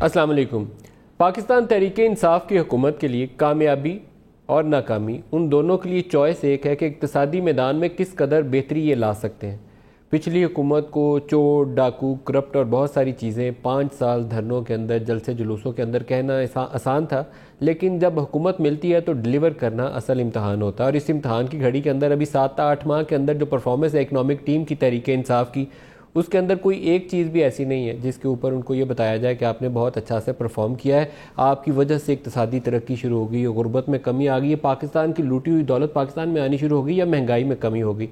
السلام علیکم۔ پاکستان تحریک انصاف کی حکومت کے لیے کامیابی اور ناکامی ان دونوں کے لیے چوائس ایک ہے کہ اقتصادی میدان میں کس قدر بہتری یہ لا سکتے ہیں۔ پچھلی حکومت کو چور، ڈاکو، کرپٹ اور بہت ساری چیزیں 5 سال دھرنوں کے اندر، جلسے جلوسوں کے اندر کہنا آسان تھا، لیکن جب حکومت ملتی ہے تو ڈیلیور کرنا اصل امتحان ہوتا ہے۔ اور اس امتحان کی گھڑی کے اندر ابھی 7-8 ماہ کے اندر جو پرفارمنس ہے اکنامک ٹیم کی تحریک انصاف کی، اس کے اندر کوئی ایک چیز بھی ایسی نہیں ہے جس کے اوپر ان کو یہ بتایا جائے کہ آپ نے بہت اچھا سے پرفارم کیا ہے، آپ کی وجہ سے اقتصادی ترقی شروع ہو گئی، غربت میں کمی آ گئی ہے، پاکستان کی لوٹی ہوئی دولت پاکستان میں آنی شروع ہو گئی، یا مہنگائی میں کمی ہو گئی۔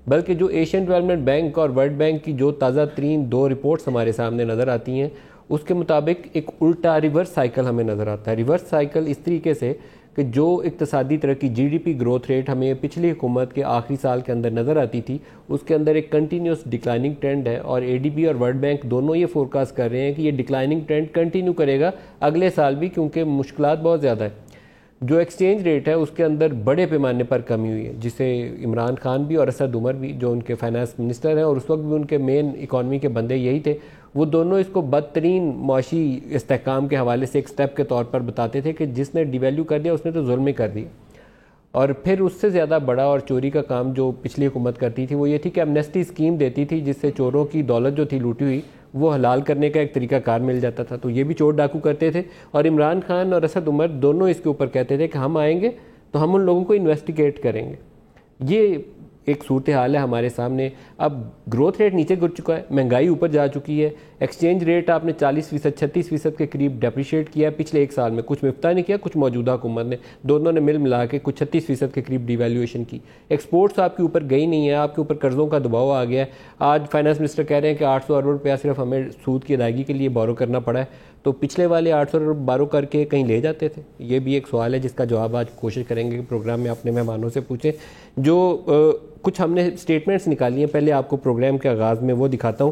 بلکہ جو ایشین ڈیولپمنٹ بینک اور ورلڈ بینک کی جو تازہ ترین 2 رپورٹس ہمارے سامنے نظر آتی ہیں، اس کے مطابق ایک الٹا ریورس سائیکل ہمیں نظر آتا ہے۔ ریورس سائیکل اس طریقے سے کہ جو اقتصادی ترقی G D P growth rate ہمیں پچھلی حکومت کے آخری سال کے اندر نظر آتی تھی، اس کے اندر ایک کنٹینیوس ڈکلائننگ ٹرینڈ ہے، اور اے ڈی بی اور ورلڈ بینک دونوں یہ فورکاسٹ کر رہے ہیں کہ یہ ڈکلائننگ ٹرینڈ کنٹینیو کرے گا اگلے سال بھی، کیونکہ مشکلات بہت زیادہ ہے۔ جو ایکسچینج ریٹ ہے اس کے اندر بڑے پیمانے پر کمی ہوئی ہے، جسے عمران خان بھی اور اسد عمر بھی، جو ان کے فائنانس منسٹر ہیں اور اس وقت بھی ان کے مین اکانومی کے بندے یہی تھے، وہ دونوں اس کو بدترین معاشی استحکام کے حوالے سے ایک سٹیپ کے طور پر بتاتے تھے کہ جس نے ڈی ویلیو کر دیا اس نے تو ظلم ہی کر دیا۔ اور پھر اس سے زیادہ بڑا اور چوری کا کام جو پچھلی حکومت کرتی تھی وہ یہ تھی کہ ایمنیسٹی اسکیم دیتی تھی، جس سے چوروں کی دولت جو تھی لوٹی ہوئی وہ حلال کرنے کا ایک طریقہ کار مل جاتا تھا، تو یہ بھی چور ڈاکو کرتے تھے۔ اور عمران خان اور اسد عمر دونوں اس کے اوپر کہتے تھے کہ ہم آئیں گے تو ہم ان لوگوں کو انویسٹیگیٹ کریں گے۔ یہ ایک صورتحال ہے ہمارے سامنے۔ اب گروتھ ریٹ نیچے گر چکا ہے، مہنگائی اوپر جا چکی ہے، ایکسچینج ریٹ آپ نے 40%، 36% کے قریب ڈیپریشیٹ کیا ہے پچھلے 1 سال میں، کچھ مفتہ نے کیا، کچھ موجودہ حکومت نے، دونوں نے ملا کے کچھ 36% کے قریب ڈی ویلیویشن کی۔ ایکسپورٹس آپ کے اوپر گئی نہیں ہے، آپ کے اوپر قرضوں کا دباؤ آ گیا ہے۔ آج فائنانس منسٹر کہہ رہے ہیں کہ 800 ارب روپیہ صرف ہمیں سود کی ادائیگی کے لیے بورو کرنا پڑا ہے، تو پچھلے والے 800 ارب بورو کر کے کہیں لے جاتے تھے؟ یہ بھی ایک سوال ہے جس کا جواب آج کوشش کریں گے کہ پروگرام میں اپنے مہمانوں سے پوچھیں۔ جو کچھ ہم نے سٹیٹمنٹس نکالی ہیں، پہلے آپ کو پروگرام کے آغاز میں وہ دکھاتا ہوں۔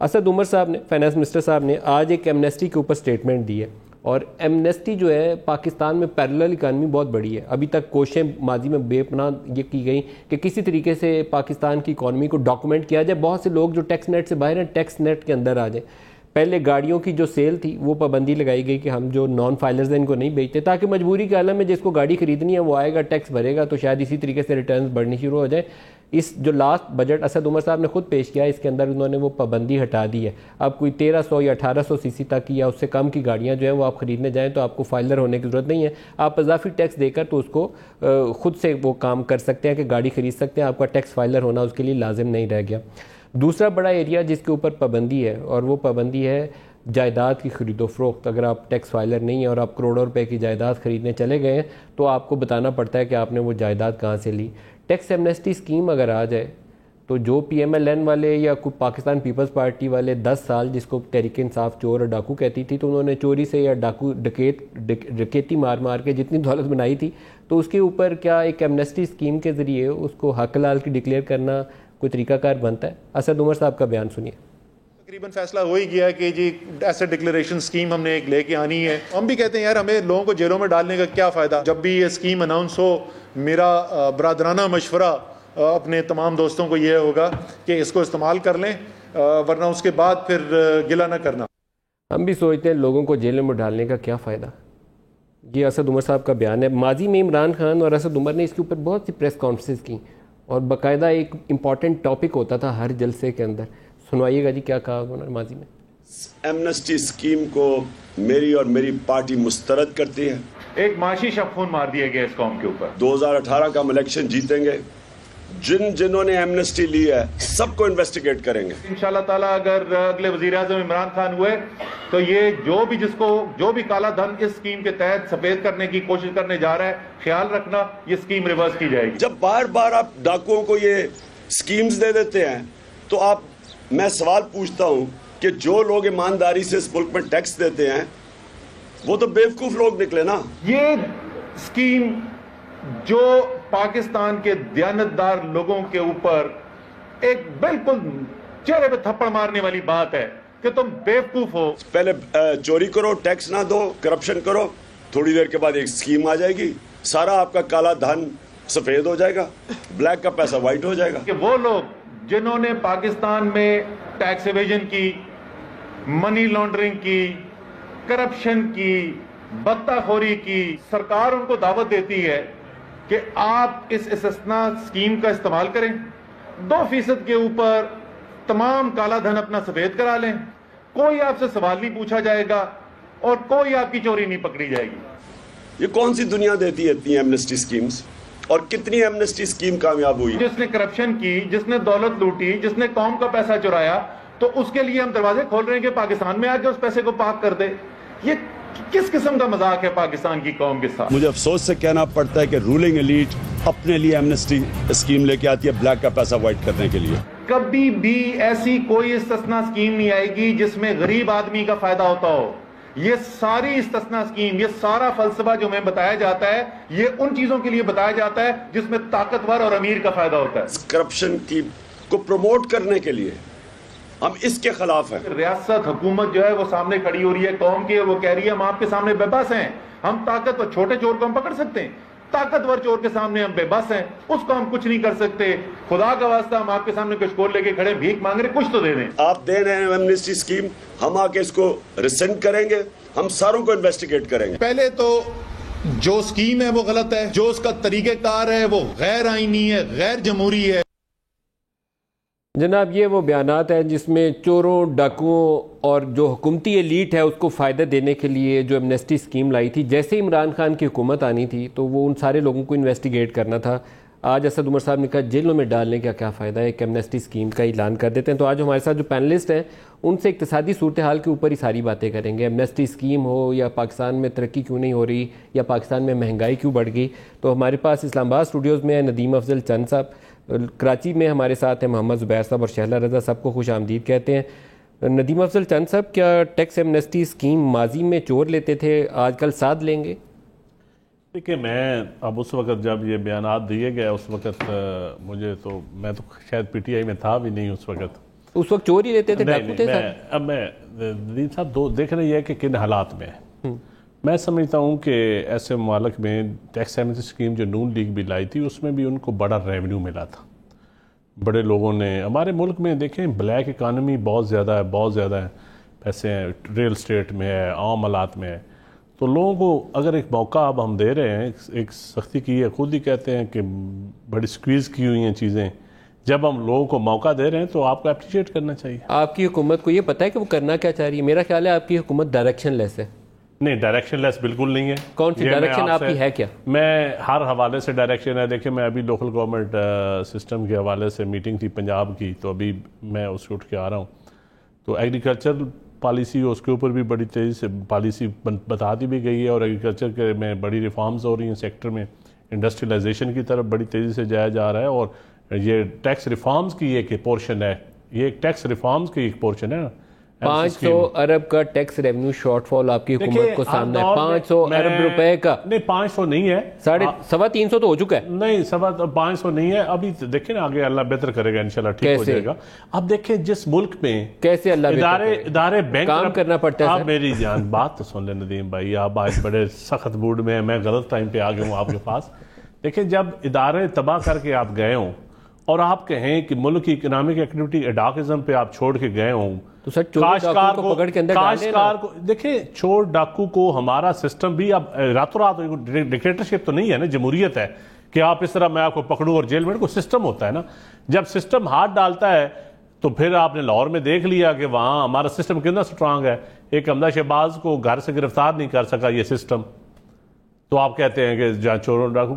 اسد عمر صاحب نے، فائنانس منسٹر صاحب نے آج ایک ایمنیسٹی کے اوپر سٹیٹمنٹ دی ہے، اور ایمنیسٹی جو ہے پاکستان میں پیرلل اکانومی بہت بڑی ہے۔ ابھی تک کوششیں ماضی میں بے پناہ یہ کی گئی کہ کسی طریقے سے پاکستان کی اکانومی کو ڈاکومنٹ کیا جائے، بہت سے لوگ جو ٹیکس نیٹ سے باہر ہیں ٹیکس نیٹ کے اندر آ جائیں۔ پہلے گاڑیوں کی جو سیل تھی وہ پابندی لگائی گئی کہ ہم جو نان فائلرز ہیں ان کو نہیں بیچتے، تاکہ مجبوری کے عالم میں جس کو گاڑی خریدنی ہے وہ آئے گا، ٹیکس بھرے گا، تو شاید اسی طریقے سے ریٹرنز بڑھنی شروع ہو جائیں۔ اس جو لاسٹ بجٹ اسد عمر صاحب نے خود پیش کیا ہے، اس کے اندر انہوں نے وہ پابندی ہٹا دی ہے۔ اب کوئی 1300 یا 1800 سی سی تک یا اس سے کم کی گاڑیاں جو ہیں وہ آپ خریدنے جائیں تو آپ کو فائلر ہونے کی ضرورت نہیں ہے، آپ اضافی ٹیکس دے کر تو اس کو خود سے وہ کام کر سکتے ہیں کہ گاڑی خرید سکتے ہیں، آپ کا ٹیکس فائلر ہونا اس کے لیے لازم نہیں رہ گیا۔ دوسرا بڑا ایریا جس کے اوپر پابندی ہے، اور وہ پابندی ہے جائیداد کی خرید و فروخت۔ اگر آپ ٹیکس فائلر نہیں ہیں اور آپ کروڑوں روپے کی جائیداد خریدنے چلے گئے ہیں تو آپ کو بتانا پڑتا ہے کہ آپ نے وہ جائیداد کہاں سے لی۔ ٹیکس ایمنیسٹی اسکیم اگر آ جائے تو جو پی ایم ایل این والے یا پاکستان پیپلز پارٹی والے 10 سال جس کو تحریک انصاف چور اور ڈاکو کہتی تھی، تو انہوں نے چوری سے یا ڈکیتی مار کے جتنی دولت بنائی تھی، تو اس کے اوپر کیا ایک ایمنیسٹی اسکیم کے ذریعے اس کو حق حلال کی ڈکلیئر کرنا کوئی طریقہ کار بنتا ہے؟ اسد عمر صاحب کا بیان سنیے۔ تقریباً فیصلہ ہو ہی گیا کہ جی ایسے ڈکلیریشن اسکیم ہم نے ایک لے کے آنی ہے۔ ہم بھی کہتے ہیں یار ہمیں لوگوں کو جیلوں میں ڈالنے کا کیا فائدہ، جب بھی یہ اسکیم اناؤنس ہو میرا برادرانہ مشورہ اپنے تمام دوستوں کو یہ ہوگا کہ اس کو استعمال کر لیں، ورنہ اس کے بعد پھر گلہ نہ کرنا۔ ہم بھی سوچتے ہیں لوگوں کو جیلوں میں ڈالنے کا کیا فائدہ۔ یہ اسد عمر صاحب کا بیان ہے۔ ماضی میں عمران خان اور اسد عمر نے اس کے اوپر بہت سی پریس کانفرنس کی، اور باقاعدہ ایک امپورٹنٹ ٹاپک ہوتا تھا ہر جلسے کے اندر۔ سنوائیے گا جی کیا کہا انہوں نے ماضی میں۔ ایمنسٹی اسکیم کو میری اور میری پارٹی مسترد کرتی ہے۔ ایک معاشی شبخون مار دیا گیا اس قوم کے اوپر۔ 2018 کا ہم الیکشن جیتیں گے، جنہوں نے ایمنسٹی لی ہے سب کو انویسٹیگیٹ کریں گے انشاءاللہ تعالیٰ۔ اگر اگلے وزیر اعظم عمران خان ہوئے تو یہ جو بھی کالا دھن اس اسکیم کے تحت سفید کرنے کی کوشش کرنے جا رہا ہے، خیال رکھنا یہ اسکیم ریورس کی جائے گی۔ جب بار بار آپ ڈاکوؤں کو یہ اسکیمز دے دیتے ہیں تو میں سوال پوچھتا ہوں کہ جو لوگ ایمانداری سے اس ملک میں ٹیکس دیتے ہیں وہ تو بیوقوف لوگ نکلے نا۔ یہ اسکیم جو پاکستان کے دیانتدار لوگوں کے اوپر ایک بالکل چہرے پہ تھپڑ مارنے والی بات ہے کہ تم بیوقوف ہو۔ پہلے چوری کرو، ٹیکس نہ دو، کرپشن کرو، تھوڑی دیر کے بعد ایک اسکیم آ جائے گی، سارا آپ کا کالا دھن سفید ہو جائے گا، بلیک کا پیسہ وائٹ ہو جائے گا۔ کہ وہ لوگ جنہوں نے پاکستان میں ٹیکس ایویژن کی، منی لانڈرنگ کی، کرپشن کی، بطخوری کی، سرکار ان کو دعوت دیتی ہے کہ آپ اس استثناء اسکیم کا استعمال کریں، 2% کے اوپر تمام کالا دھن اپنا سفید کرا لیں، کوئی آپ سے سوال نہیں پوچھا جائے گا اور کوئی آپ کی چوری نہیں پکڑی جائے گی۔ یہ کون سی دنیا دیتی ہے اتنی ایمنسٹی سکیمز؟ اور کتنی ایمنسٹی سکیم کامیاب ہوئی؟ جس نے کرپشن کی، جس نے دولت لوٹی، جس نے قوم کا پیسہ چرایا، تو اس کے لیے ہم دروازے کھول رہے ہیں کہ پاکستان میں آ کے اس پیسے کو پاک کر دے۔ یہ کس قسم کا مذاق ہے پاکستان کی قوم کے ساتھ؟ مجھے افسوس سے کہنا پڑتا ہے کہ رولنگ ایلیٹ اپنے لیے ایمنسٹی اسکیم لے کے آتی ہے بلیک کا پیسہ وائٹ کرنے کے لیے۔ کبھی بھی ایسی کوئی استثناء اسکیم نہیں آئے گی جس میں غریب آدمی کا فائدہ ہوتا ہو۔ یہ ساری استثناء اسکیم، یہ سارا فلسفہ جو ہمیں بتایا جاتا ہے، یہ ان چیزوں کے لیے بتایا جاتا ہے جس میں طاقتور اور امیر کا فائدہ ہوتا ہے۔ کرپشن کی کو پروموٹ کرنے کے لیے ہم اس کے خلاف ہیں۔ ریاست حکومت جو ہے وہ سامنے کھڑی ہو رہی ہے قوم کے، وہ کہہ رہی ہے ہم آپ کے سامنے بے بس ہیں، ہم طاقتور چھوٹے چور کو ہم پکڑ سکتے ہیں، طاقتور چور کے سامنے ہم بے بس ہیں، اس کو ہم کچھ نہیں کر سکتے۔ خدا کا واسطہ ہم آپ کے سامنے کشکول لے کے کھڑے بھیک مانگ رہے، کچھ تو دے دیں۔ آپ دے رہے ہیں ایمنسٹی اسکیم، ہم آ کے اس کو ریسنڈ کریں گے، ہم ساروں کو انویسٹیگیٹ کریں گے۔ پہلے تو جو اسکیم ہے وہ غلط ہے، جو اس کا طریقہ کار ہے وہ غیر آئینی ہے، غیر جمہوری ہے۔ جناب یہ وہ بیانات ہیں جس میں چوروں، ڈاکوؤں اور جو حکومتی ایلیٹ ہے اس کو فائدہ دینے کے لیے جو ایمنسٹی اسکیم لائی تھی، جیسے عمران خان کی حکومت آنی تھی تو وہ ان سارے لوگوں کو انویسٹیگیٹ کرنا تھا۔ آج اسد عمر صاحب نے کہا جیلوں میں ڈالنے کا کیا فائدہ ہے، ایک ایمنسٹی اسکیم کا اعلان کر دیتے ہیں۔ تو آج ہمارے ساتھ جو پینلسٹ ہیں ان سے اقتصادی صورتحال کے اوپر ہی ساری باتیں کریں گے، ایمنسٹی اسکیم ہو یا پاکستان میں ترقی کیوں نہیں ہو رہی یا پاکستان میں مہنگائی کیوں بڑھ گئی۔ تو ہمارے پاس اسلام آباد اسٹوڈیوز میں ندیم افضل چند صاحب، کراچی میں ہمارے ساتھ ہیں محمد زبیر صاحب اور شہلا رضا صاحب کو خوش آمدید کہتے ہیں۔ ندیم افضل چند صاحب، کیا ٹیکس ایمنسٹی اسکیم ماضی میں چور لیتے تھے، آج کل ساتھ لیں گے؟ دیکھیں میں اب اس وقت جب یہ بیانات دیے گئے اس وقت میں تو شاید پی ٹی آئی میں تھا بھی نہیں اس وقت چور ہی لیتے تھے، ڈاکو تھے صاحب؟ اب میں ندیم صاحب دیکھ رہے ہیں کہ کن حالات میں ہے۔ میں سمجھتا ہوں کہ ایسے ممالک میں ٹیکس ایمنسٹی اسکیم جو نون لیگ بھی لائی تھی اس میں بھی ان کو بڑا ریونیو ملا تھا۔ بڑے لوگوں نے ہمارے ملک میں دیکھیں بلیک اکانومی بہت زیادہ ہے، پیسے ہیں، ریل اسٹیٹ میں ہے، عام آلات میں ہے، تو لوگوں کو اگر ایک موقع اب ہم دے رہے ہیں، ایک سختی کی ہے، خود ہی کہتے ہیں کہ بڑی سکویز کی ہوئی ہیں چیزیں، جب ہم لوگوں کو موقع دے رہے ہیں تو آپ کو اپریشیٹ کرنا چاہیے۔ آپ کی حکومت کو یہ پتہ ہے کہ وہ کرنا کیا چاہ رہی ہے؟ میرا خیال ہے آپ کی حکومت ڈائریکشن لیس ہے۔ نہیں، ڈائریکشن لیس بالکل نہیں ہے۔ کون سی ڈائریکشن آپ کی ہے کیا؟ میں ہر حوالے سے ڈائریکشن ہے۔ دیکھیں میں ابھی لوکل گورنمنٹ سسٹم کے حوالے سے میٹنگ تھی پنجاب کی، تو ابھی میں اس سے اٹھ کے آ رہا ہوں، تو ایگریکلچر پالیسی اس کے اوپر بھی بڑی تیزی سے پالیسی بتا دی بھی گئی ہے، اور ایگریکلچر کے میں بڑی ریفارمز ہو رہی ہیں سیکٹر میں، انڈسٹریلائزیشن کی طرف بڑی تیزی سے جایا جا رہا ہے، اور یہ ٹیکس ریفارمز کی ایک پورشن ہے، یہ ایک ٹیکس ریفارمز کی ایک پورشن ہے۔ 500 ارب کا ٹیکس ریونیو شارٹ فال آپ کی حکومت کو سامنے ہے، 500 ارب روپے کا۔ نہیں 500 نہیں ہے، 350 تو ہو چکا ہے۔ نہیں 500 نہیں ہے، ابھی دیکھیں نا آگے اللہ بہتر کرے گا انشاءاللہ، ٹھیک ہو جائے گا۔ اب دیکھیں جس ملک میں کیسے اللہ ادارے بینک کام کرنا پڑتا ہے۔ آپ میری جان بات تو سن لیں ندیم بھائی، آپ آج بڑے سخت موڈ میں ہیں، میں غلط ٹائم پہ آ گیا ہوں آپ کے پاس۔ دیکھیں جب ادارے تباہ کر کے آپ گئے ہوں اور آپ کہیں کہ ملک کی اکنامک ایکٹیویٹی اڈاکزم پہ آپ چھوڑ کے گئے ہوں، تو سر کاشتکار کو پکڑ کے اندر ڈالیں نا۔ دیکھیں چور ڈاکو کو ہمارا سسٹم بھی اب راتوں رات ڈکٹیٹرشپ تو نہیں ہے نا، جمہوریت ہے کہ آپ اس طرح میں آپ کو پکڑوں اور جیل میں، کوئی سسٹم ہوتا ہے نا۔ جب سسٹم ہاتھ ڈالتا ہے تو پھر آپ نے لاہور میں دیکھ لیا کہ وہاں ہمارا سسٹم کتنا سٹرانگ ہے، ایک حمزہ شہباز کو گھر سے گرفتار نہیں کر سکا یہ سسٹم، تو آپ کہتے ہیں کہ جہاں چوروں ڈاکو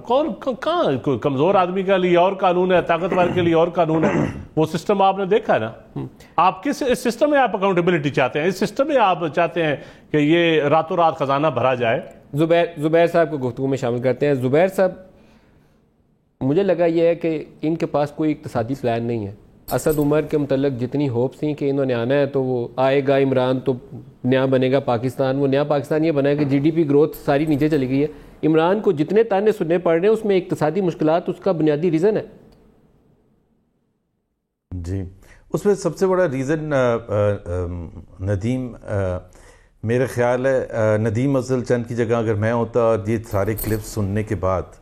کہاں کمزور آدمی کے لیے اور قانون ہے، طاقتور کے لیے اور قانون ہے، وہ سسٹم آپ نے دیکھا ہے نا۔ آپ کس سسٹم میں آپ اکاؤنٹیبلٹی چاہتے ہیں؟ اس سسٹم میں آپ چاہتے ہیں کہ یہ راتوں رات خزانہ بھرا جائے؟ زبیر صاحب کو گفتگو میں شامل کرتے ہیں۔ زبیر صاحب، مجھے لگا یہ ہے کہ ان کے پاس کوئی اقتصادی پلان نہیں ہے۔ اسد عمر کے متعلق جتنی ہوپس تھیں کہ انہوں نے آنا ہے تو وہ آئے گا، عمران تو نیا بنے گا پاکستان، وہ نیا پاکستان یہ بنا ہے کہ جی ڈی پی گروتھ ساری نیچے چلی گئی ہے۔ عمران کو جتنے تانے سننے پڑ رہے ہیں اس میں اقتصادی مشکلات اس کا بنیادی ریزن ہے۔ جی، اس میں سب سے بڑا ریزن ندیم، میرا خیال ہے ندیم افضل چند کی جگہ اگر میں ہوتا اور یہ سارے کلپس سننے کے بعد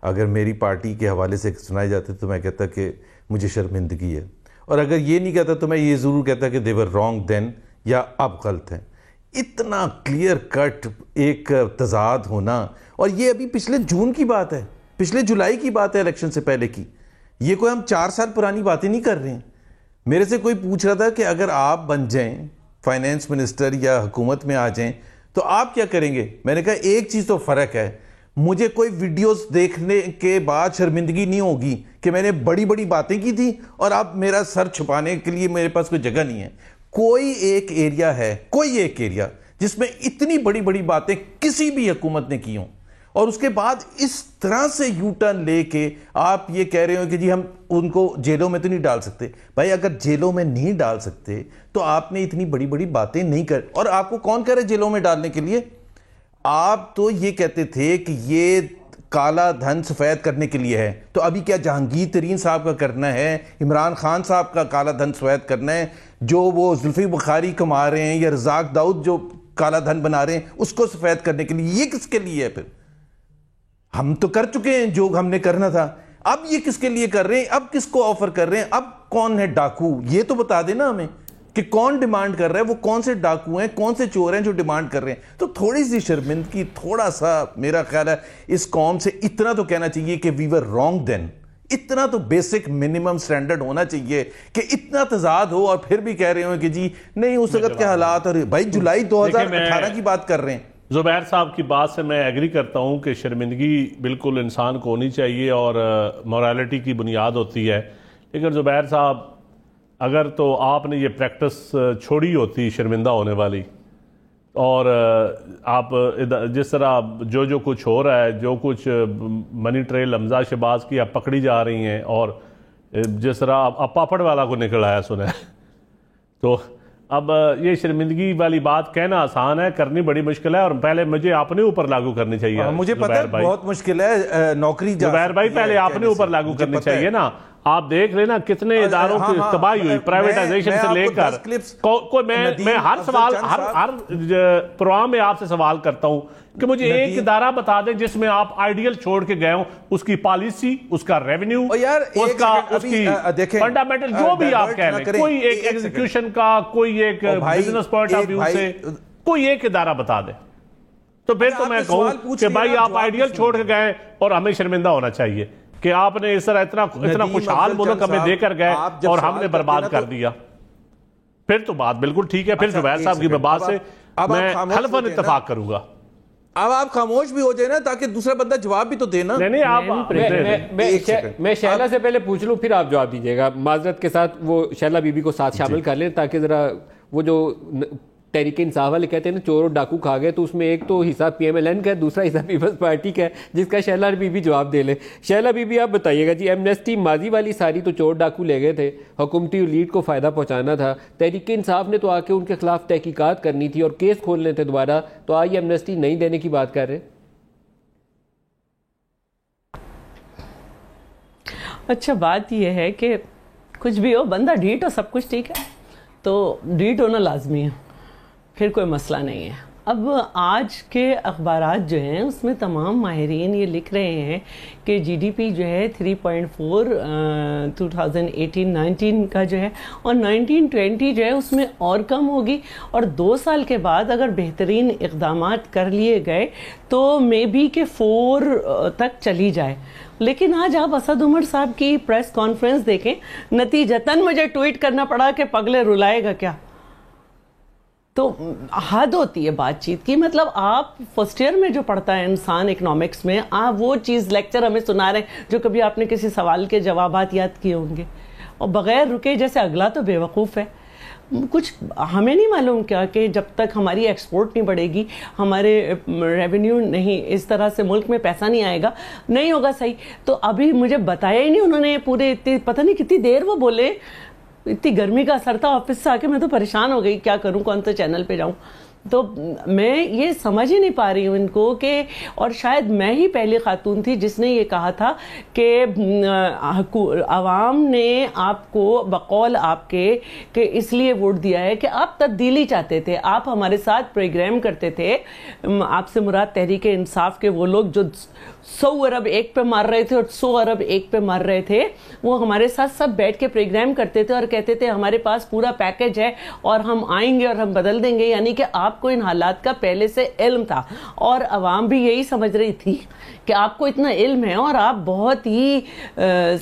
اگر میری پارٹی کے حوالے سے سنائے جاتے تو میں کہتا کہ مجھے شرمندگی ہے، اور اگر یہ نہیں کہتا تو میں یہ ضرور کہتا کہ they were wrong then، یا اب غلط ہیں۔ اتنا کلیئر کٹ ایک تضاد ہونا. اور یہ ابھی پچھلے جون کی بات ہے, پچھلے جولائی کی بات ہے الیکشن سے پہلے کی. یہ کوئی ہم 4 سال پرانی باتیں نہیں کر رہے ہیں. میرے سے کوئی پوچھ رہا تھا کہ اگر آپ بن جائیں فائنینس منسٹر یا حکومت میں آ جائیں تو آپ کیا کریں گے. میں نے کہا ایک چیز تو فرق ہے, مجھے کوئی ویڈیوز دیکھنے کے بعد شرمندگی نہیں ہوگی کہ میں نے بڑی بڑی باتیں کی تھی اور اب میرا سر چھپانے کے لیے میرے پاس کوئی جگہ نہیں ہے. کوئی ایک ایریا ہے, کوئی ایک ایریا جس میں اتنی بڑی بڑی باتیں کسی بھی حکومت نے کی ہوں اور اس کے بعد اس طرح سے یو ٹرن لے کے آپ یہ کہہ رہے ہو کہ جی ہم ان کو جیلوں میں تو نہیں ڈال سکتے. بھائی اگر جیلوں میں نہیں ڈال سکتے تو آپ نے اتنی بڑی بڑی باتیں نہیں کر, اور آپ کو کون کہہ رہے جیلوں میں ڈالنے کے لیے. آپ تو یہ کہتے تھے کہ یہ کالا دھن سفید کرنے کے لیے ہے, تو ابھی کیا جہانگیر ترین صاحب کا کرنا ہے, عمران خان صاحب کا کالا دھن سفید کرنا ہے, جو وہ زلفی بخاری کما رہے ہیں یا رزاق داؤد جو کالا دھن بنا رہے ہیں اس کو سفید کرنے کے لیے. یہ کس کے لیے ہے پھر؟ ہم تو کر چکے ہیں جو ہم نے کرنا تھا, اب یہ کس کے لیے کر رہے ہیں, اب کس کو آفر کر رہے ہیں, اب کون ہے ڈاکو یہ تو بتا دینا ہمیں کہ کون ڈیمانڈ کر رہا ہے, وہ کون سے ڈاکو ہیں, کون سے چور ہیں جو ڈیمانڈ کر رہے ہیں. تو تھوڑی سی شرمندگی, تھوڑا سا میرا خیال ہے اس قوم سے اتنا تو کہنا چاہیے کہ وی ور رانگ دین. اتنا تو بیسک منیمم سٹینڈرڈ ہونا چاہیے کہ اتنا تضاد ہو اور پھر بھی کہہ رہے ہوں کہ جی نہیں اس وقت کے حالات. اور بھائی جولائی 2018 کی بات کر رہے ہیں. زبیر صاحب کی بات سے میں ایگری کرتا ہوں کہ شرمندگی بالکل انسان کو ہونی چاہیے اور مورالٹی کی بنیاد ہوتی ہے. لیکن زبیر صاحب اگر تو آپ نے یہ پریکٹس چھوڑی ہوتی شرمندہ ہونے والی, اور آپ جس طرح جو کچھ ہو رہا ہے, جو کچھ منی ٹریل حمزہ شہباز کی آپ پکڑی جا رہی ہیں, اور جس طرح آپ پاپڑ والا کو نکل آیا سنے, تو اب یہ شرمندگی والی بات کہنا آسان ہے, کرنی بڑی مشکل ہے, اور پہلے مجھے اپنے اوپر لاگو کرنی چاہیے. مجھے پتہ ہے بہت مشکل ہے نوکری جا زبیر بھائی, پہلے اپنے اوپر لاگو کرنی چاہیے نا. آپ دیکھ لینا کتنے اداروں کی تباہی ہوئی پرائیویٹائزیشن سے لے کر. میں ہر سوال, ہر پروگرام میں آپ سے سوال کرتا ہوں کہ مجھے ایک ادارہ بتا دیں جس میں آپ آئیڈیل چھوڑ کے گئے ہوں, اس کی پالیسی, اس کا ریونیو, اس کی فنڈامنٹل جو بھی آپ کہہ لیں, کوئی ایک ایگزیکیوشن کا, کوئی ایک بزنس پوائنٹ آف ویو سے کوئی ایک ادارہ بتا دیں. تو پھر تو میں کہوں کہ بھائی آپ آئیڈیل چھوڑ کے گئے اور ہمیں شرمندہ ہونا چاہیے کہ آپ نے اس طرح اتنا خوشحال ملک ہمیں دے کر گئے اور ہم نے برباد کر دیا. پھر تو بات بالکل ٹھیک ہے, پھر زبیر صاحب کی بات سے میں حلفاً اتفاق کروں گا. اب آپ خاموش بھی ہو جائے نا تاکہ دوسرا بندہ جواب بھی تو دینا. نہیں آپ میں شہلا سے پہلے پوچھ لوں پھر آپ جواب دیجیے گا. معذرت کے ساتھ وہ شہلا بی بی کو ساتھ شامل کر لیں تاکہ ذرا وہ جو تحریک انصاف والے کہتے ہیں نا چور اور ڈاکو کھا گئے, تو اس میں ایک تو حصہ پی ایم ایل این کا ہے, دوسرا حصہ پیپلز پارٹی کا ہے, جس کا شہلا بی بی جواب دے لے. شہلا بی بی آپ بتائیے گا جی, ایمنیسٹی ماضی والی ساری تو چور ڈاکو لے گئے تھے, حکومتی لیڈ کو فائدہ پہنچانا تھا, تحریک انصاف نے تو آ کے ان کے خلاف تحقیقات کرنی تھی اور کیس کھولنے تھے دوبارہ, تو آج ایمنیسٹی نہیں دینے کی بات کر رہے. اچھا بات یہ ہے کہ کچھ بھی ہو, بندہ ڈھیٹ ہو سب کچھ ٹھیک ہے, تو ڈھیٹ ہونا لازمی ہے, پھر کوئی مسئلہ نہیں ہے. اب آج کے اخبارات جو ہیں اس میں تمام ماہرین یہ لکھ رہے ہیں کہ جی ڈی پی جو ہے 3.4 2018-19 کا جو ہے, اور 19-20 جو ہے اس میں اور کم ہوگی, اور 2 سال کے بعد اگر بہترین اقدامات کر لیے گئے تو مے بی کہ 4 تک چلی جائے. لیکن آج آپ اسد عمر صاحب کی پریس کانفرنس دیکھیں, نتیجتاً مجھے ٹویٹ کرنا پڑا کہ پگلے رلائے گا کیا. تو حد ہوتی ہے بات چیت کی. مطلب آپ فرسٹ ایئر میں جو پڑھتا ہے انسان اکنامکس میں, آپ وہ چیز لیکچر ہمیں سنا رہے ہیں جو کبھی آپ نے کسی سوال کے جوابات یاد کیے ہوں گے, اور بغیر رکے جیسے اگلا تو بے وقوف ہے. کچھ ہمیں نہیں معلوم کیا کہ جب تک ہماری ایکسپورٹ نہیں بڑھے گی, ہمارے ریونیو نہیں, اس طرح سے ملک میں پیسہ نہیں آئے گا, نہیں ہوگا صحیح. تو ابھی مجھے بتایا ہی نہیں انہوں نے پورے, پتہ نہیں کتنی دیر وہ بولے, اتنی گرمی کا اثر تھا آفس سے آ کے, میں تو پریشان ہو گئی کیا کروں, کون سے چینل پہ جاؤں. تو میں یہ سمجھ ہی نہیں پا رہی ہوں ان کو کہ, اور شاید میں ہی پہلی خاتون تھی جس نے یہ کہا تھا کہ عوام نے آپ کو بقول آپ کے کہ اس لیے ووٹ دیا ہے کہ آپ تبدیلی چاہتے تھے, آپ ہمارے ساتھ پروگرام کرتے تھے. آپ سے مراد تحریک انصاف کے وہ لوگ جو 100 ارب ایک پہ مار رہے تھے اور 100 ارب ایک پہ مار رہے تھے, وہ ہمارے ساتھ سب بیٹھ کے پروگرام کرتے تھے اور کہتے تھے ہمارے پاس پورا پیکج ہے اور ہم آئیں گے اور ہم بدل دیں گے. یعنی کہ آپ آپ کو ان حالات کا پہلے سے علم تھا اور عوام بھی یہی سمجھ رہی تھی کہ آپ کو اتنا علم ہے اور آپ بہت ہی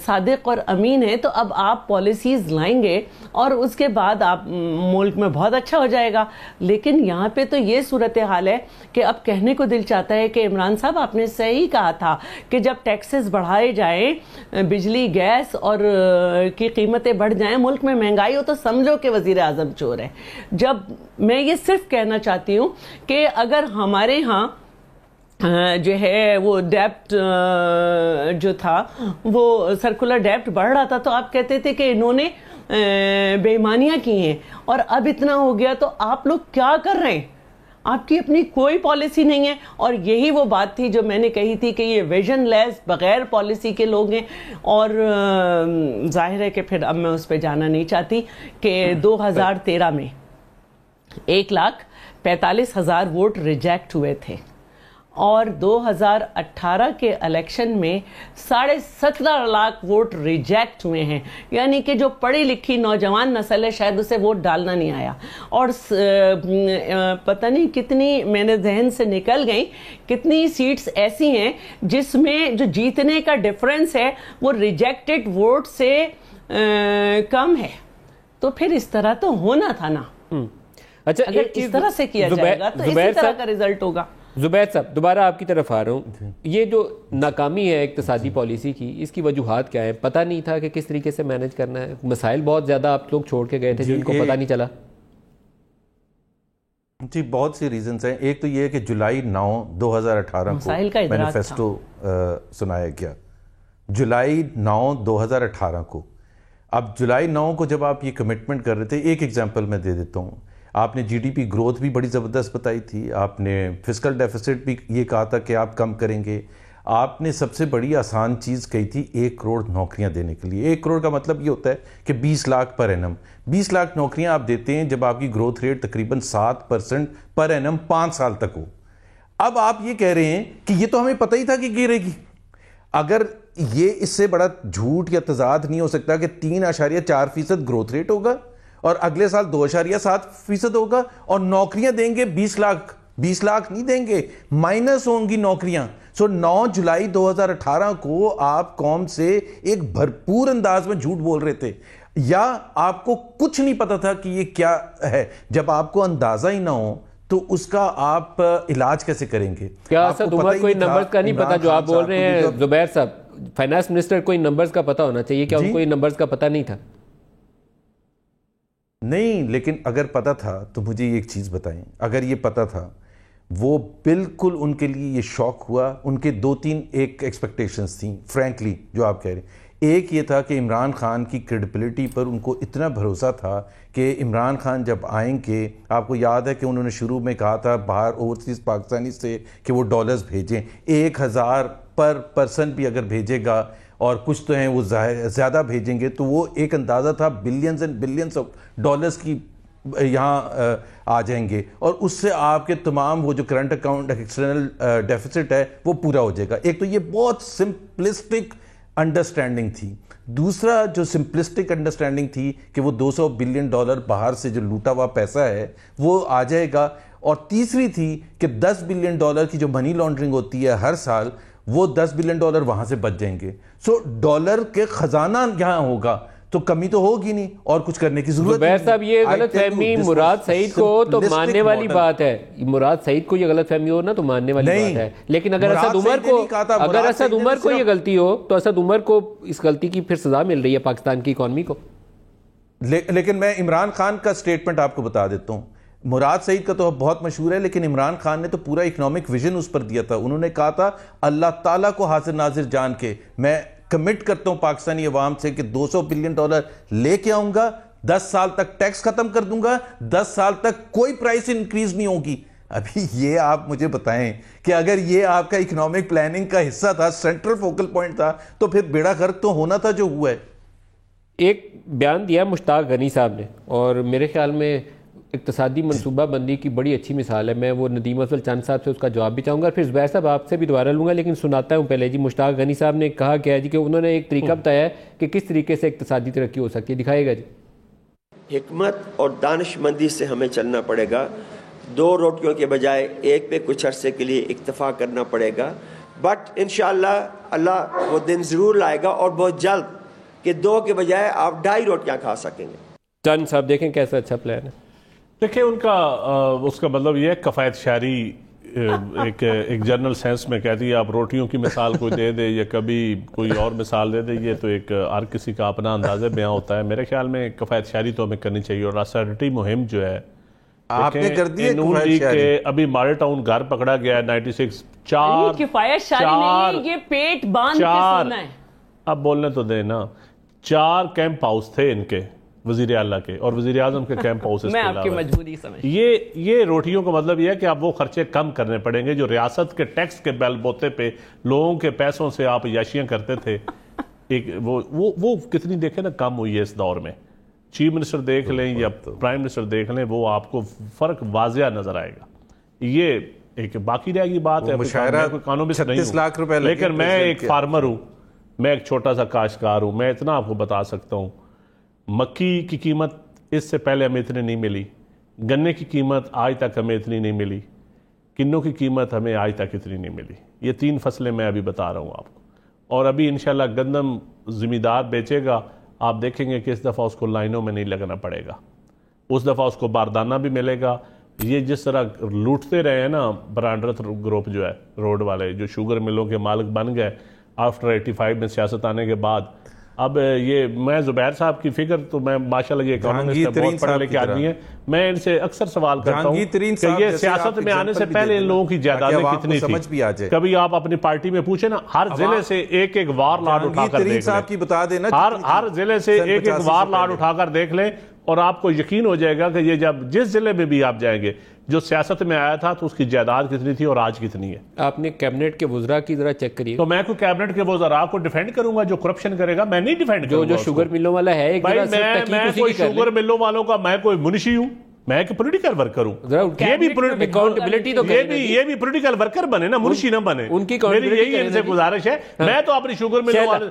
صادق اور امین ہیں, تو اب آپ پالیسیز لائیں گے اور اس کے بعد آپ ملک میں بہت اچھا ہو جائے گا. لیکن یہاں پہ تو یہ صورتحال ہے کہ اب کہنے کو دل چاہتا ہے کہ عمران صاحب آپ نے صحیح کہا تھا کہ جب ٹیکسز بڑھائے جائیں, بجلی گیس اور کی قیمتیں بڑھ جائیں, ملک میں مہنگائی ہو, تو سمجھو کہ وزیر اعظم چور ہے. جب میں یہ صرف کہنا چاہتی ہوں کہ اگر ہمارے ہاں جو ہے وہ ڈیپٹ جو تھا وہ سرکولر ڈیپٹ بڑھ رہا تھا تو آپ کہتے تھے کہ انہوں نے بے ایمانیاں کی ہیں, اور اب اتنا ہو گیا تو آپ لوگ کیا کر رہے ہیں؟ آپ کی اپنی کوئی پالیسی نہیں ہے. اور یہی وہ بات تھی جو میں نے کہی تھی کہ یہ ویژن لیس بغیر پالیسی کے لوگ ہیں. اور ظاہر ہے کہ پھر اب میں اس پہ جانا نہیں چاہتی کہ 2013 میں 1,45,000 ووٹ ریجیکٹ ہوئے تھے اور 2018 کے الیکشن میں 17.5 لاکھ ووٹ ریجیکٹ ہوئے ہیں. یعنی کہ جو پڑھی لکھی نوجوان نسل ہے شاید اسے ووٹ ڈالنا نہیں آیا. اور پتہ نہیں کتنی میرے ذہن سے نکل گئیں, کتنی سیٹس ایسی ہیں جس میں جو جیتنے کا ڈفرنس ہے وہ ریجیکٹڈ ووٹ سے کم ہے. تو پھر اس طرح تو ہونا تھا نا. اچھا, اگر اس طرح سے کیا جائے گا تو اسی طرح کا رزلٹ ہوگا. زبیر صاحب دوبارہ آپ کی طرف آ رہا ہوں. یہ جو ناکامی ہے اقتصادی پالیسی کی, اس کی وجوہات کیا ہے؟ پتہ نہیں تھا کہ کس طریقے سے مینج کرنا ہے, مسائل بہت زیادہ آپ لوگ چھوڑ کے گئے تھے جو ان کو پتہ نہیں چلا. جی بہت سی ریزنز ہیں. ایک تو یہ ہے کہ جولائی 9 2018 کو مینیفیسٹو سنایا گیا, جولائی 9 2018 کو. اب جولائی 9 کو جب آپ یہ کمٹمنٹ کر رہے تھے, ایک ایگزامپل میں دے دیتا ہوں. آپ نے جی ڈی پی گروتھ بھی بڑی زبردست بتائی تھی, آپ نے فسکل ڈیفیسٹ بھی یہ کہا تھا کہ آپ کم کریں گے. آپ نے سب سے بڑی آسان چیز کہی تھی 1 کروڑ نوکریاں دینے کے لیے. 1 کروڑ کا مطلب یہ ہوتا ہے کہ 20 لاکھ پر اینم. 20 لاکھ نوکریاں آپ دیتے ہیں جب آپ کی گروتھ ریٹ تقریباً 7% پر اینم 5 سال تک ہو. اب آپ یہ کہہ رہے ہیں کہ یہ تو ہمیں پتہ ہی تھا کہ گرے گی. اگر یہ اس سے بڑا جھوٹ یا تضاد نہیں ہو سکتا کہ 3.4% گروتھ ریٹ ہوگا اور اگلے سال 2.7% ہوگا اور نوکریاں دیں گے 20 لاکھ. 20 لاکھ نہیں دیں گے, مائنس ہوں گی نوکریاں. 9 جولائی 2018 کو آپ قوم سے ایک بھرپور انداز میں جھوٹ بول رہے تھے, یا آپ کو کچھ نہیں پتا تھا کہ یہ کیا ہے؟ جب آپ کو اندازہ ہی نہ ہو تو اس کا آپ علاج کیسے کریں گے؟ کیا اسد عمر کوئی نمبرز کا نہیں پتا جو آپ بول رہے ہیں؟ زبیر صاحب, فائنانس منسٹر کوئی نمبرز کا پتا ہونا چاہیے, کیا ان کو یہ نمبرز کا پتا نہیں تھا؟ نہیں, لیکن اگر پتا تھا تو مجھے ایک چیز بتائیں. اگر یہ پتا تھا, وہ بالکل ان کے لیے یہ شوق ہوا. ان کے 2-3 ایک ایکسپیکٹیشنز تھیں فرینکلی جو آپ کہہ رہے ہیں. ایک یہ تھا کہ عمران خان کی کریڈیبلٹی پر ان کو اتنا بھروسہ تھا کہ عمران خان جب آئیں گے, آپ کو یاد ہے کہ انہوں نے شروع میں کہا تھا باہر اوورسیز پاکستانی سے کہ وہ ڈالرز بھیجیں, 1000 پر پرسن بھی اگر بھیجے گا اور کچھ تو ہیں وہ زیادہ بھیجیں گے, تو وہ ایک اندازہ تھا billions and billions of dollars کی یہاں آ جائیں گے, اور اس سے آپ کے تمام وہ جو کرنٹ اکاؤنٹ ایکسٹرنل ڈیفیسٹ ہے وہ پورا ہو جائے گا. ایک تو یہ بہت سمپلسٹک انڈرسٹینڈنگ تھی. دوسرا جو سمپلسٹک انڈرسٹینڈنگ تھی کہ وہ $200 بلین باہر سے جو لوٹا ہوا پیسہ ہے وہ آ جائے گا. اور تیسری تھی کہ $10 بلین کی جو منی لانڈرنگ ہوتی ہے ہر سال, وہ $10 بلین وہاں سے بچ جائیں گے. ڈالر کے خزانہ یہاں ہوگا تو کمی تو ہوگی نہیں, اور کچھ کرنے کی ضرورت نہیں. زبیر صاحب, یہ غلط فہمی مراد سعید کو تو ماننے والی بات ہے. مراد سعید کو یہ غلط فہمی ہو نا تو ماننے والی بات ہے, لیکن اگر اسد عمر کو یہ غلطی ہو تو اسد عمر کو اس غلطی کی پھر سزا مل رہی ہے پاکستان کی اکانومی کو. لیکن میں عمران خان کا سٹیٹمنٹ آپ کو بتا دیتا ہوں. مراد سعید کا تو بہت مشہور ہے, لیکن عمران خان نے تو پورا اکنامک ویژن اس پر دیا تھا. انہوں نے کہا تھا اللہ تعالیٰ کو حاضر ناظر جان کے میں کمٹ کرتا ہوں پاکستانی عوام سے کہ $200 بلین لے کے آؤں گا, 10 سال تک ٹیکس ختم کر دوں گا, 10 سال تک کوئی پرائس انکریز نہیں ہوگی. ابھی یہ آپ مجھے بتائیں کہ اگر یہ آپ کا اکنامک پلاننگ کا حصہ تھا, سینٹرل فوکل پوائنٹ تھا, تو پھر بیڑا غرق تو ہونا تھا جو ہوا ہے. ایک بیان دیا مشتاق غنی صاحب نے, اور میرے خیال میں اقتصادی منصوبہ بندی کی بڑی اچھی مثال ہے. میں وہ ندیم افضل چند صاحب سے اس کا جواب بھی چاہوں گا, پھر زبیر صاحب آپ سے بھی دوبارہ لوں گا, لیکن سناتا ہوں پہلے. جی مشتاق غنی صاحب نے کہا کیا ہے جی کہ انہوں نے ایک طریقہ بتایا ہے کہ کس طریقے سے اقتصادی ترقی ہو سکتی ہے, دکھائے گا جی. حکمت اور دانش مندی سے ہمیں چلنا پڑے گا. 2 روٹیوں کے بجائے 1 پہ کچھ عرصے کے لیے اکتفا کرنا پڑے گا. بٹ انشاءاللہ اللہ وہ دن ضرور لائے گا اور بہت جلد کہ 2 کے بجائے آپ 2.5 روٹیاں کھا سکیں گے. چند صاحب دیکھیں کیسا اچھا پلان ہے. دیکھیں ان کا اس کا مطلب یہ ہے کفایت شعری ایک جنرل سینس میں کہتی ہے. آپ روٹیوں کی مثال کوئی دے دے یا کبھی کوئی اور مثال دے دے, یہ تو ایک ہر کسی کا اپنا اندازہ بیاں ہوتا ہے. میرے خیال میں کفایت شعری تو ہمیں کرنی چاہیے. اور اسیڈیٹی مہم جو ہے آپ نے کر دی ہے نون لیگ کے ابھی ماڈل ٹاؤن گھر پکڑا گیا ہے 96 4 کفایت شعری نہیں, یہ پیٹ باندھ کے سونا ہے. اب بولنے تو دیں نا. 4 کیمپ ہاؤس تھے ان کے وزیر اعلیٰ کے اور وزیر اعظم کے کیمپ ہاؤس. میں آپ کی مجبوری سمجھ یہ روٹیوں کا مطلب یہ ہے کہ آپ وہ خرچے کم کرنے پڑیں گے جو ریاست کے ٹیکس کے بیل بوتے پہ لوگوں کے پیسوں سے آپ عیاشیاں کرتے تھے. ایک وہ کتنی دیکھیں نا کم ہوئی ہے اس دور میں. چیف منسٹر دیکھ لیں یا پرائم منسٹر دیکھ لیں, وہ آپ کو فرق واضح نظر آئے گا. یہ ایک باقی رہ گئی بات ہے. کوئی اکانومسٹ نہیں 36 لاکھ روپے لیکن میں ایک فارمر ہوں, میں ایک چھوٹا سا کاشتکار ہوں. میں اتنا آپ کو بتا سکتا ہوں, مکی کی قیمت اس سے پہلے ہمیں اتنی نہیں ملی, گنے کی قیمت آج تک ہمیں اتنی نہیں ملی, کنوں کی قیمت ہمیں آج تک اتنی نہیں ملی. یہ 3 فصلیں میں ابھی بتا رہا ہوں آپ کو. اور ابھی انشاءاللہ گندم زمیندار بیچے گا, آپ دیکھیں گے کہ اس دفعہ اس کو لائنوں میں نہیں لگنا پڑے گا, اس دفعہ اس کو باردانہ بھی ملے گا. یہ جس طرح لوٹتے رہے ہیں نا برانڈرت گروپ جو ہے روڈ والے, جو شوگر ملوں کے مالک بن گئے آفٹر 85 میں سیاست آنے کے بعد. اب یہ میں زبیر صاحب کی فکر تو میں ماشاءاللہ یہ اکانومسٹ بہت پڑھے لکھے آدمی ہیں, میں ان سے اکثر سوال کرتا ہوں کہ یہ سیاست میں آنے سے پہلے ان لوگوں کی جائیدادیں کتنی تھی. کبھی آپ اپنی پارٹی میں پوچھیں نا, ہر ضلع سے ایک وار لاٹ اٹھا کر دیکھ لیں, ہر ضلع سے ایک وار لاٹ اٹھا کر دیکھ لیں اور آپ کو یقین ہو جائے گا کہ یہ جب جس ضلع میں بھی آپ جائیں گے جو سیاست میں آیا تھا تو اس کی جائیداد کتنی تھی اور آج کتنی ہے. آپ نے کیبنٹ کے وزراء کی ذرا چیک کریے. تو میں کوئی کیبنٹ کے وزراء کو ڈیفینڈ کروں گا جو کرپشن کرے گا؟ میں نہیں ڈیفینڈ کروں گا. جو شوگر ملوں والا ہے میں کوئی شوگر ملوں والوں کا میں کوئی منشی ہوں, میں ایک پولیٹیکل ورکر ہوں. یہ بھی پولیٹیکل ورکر بنے نا, منشی نہ بنے. میری یہی ان سے گزارش ہے. میں تو اپنی شوگر ملوں والے,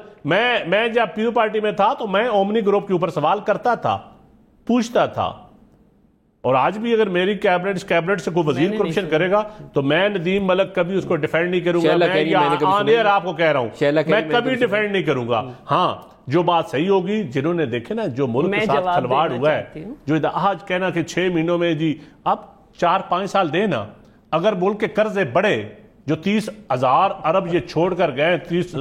میں جب پیو پارٹی میں تھا تو میں اومنی گروپ کے اوپر سوال کرتا تھا, پوچھتا تھا. اور آج بھی اگر میری کیبنٹ سے کوئی وزیر کرپشن کرے گا تو میں ندیم ملک کبھی اس کو ڈیفینڈ نہیں کروں گا. میں آپ کو کہہ رہا ہوں, میں کبھی ڈیفینڈ نہیں کروں گا. ہاں جو بات صحیح ہوگی, جنہوں نے دیکھے نا جو ملک کے ساتھ کھلواڑ ہوا ہے, جو آج کہنا کہ 6 مہینوں میں جی اب 4-5 سال دینا, اگر ملک کے قرضے بڑھے جو 30,000 ارب یہ چھوڑ کر گئے 30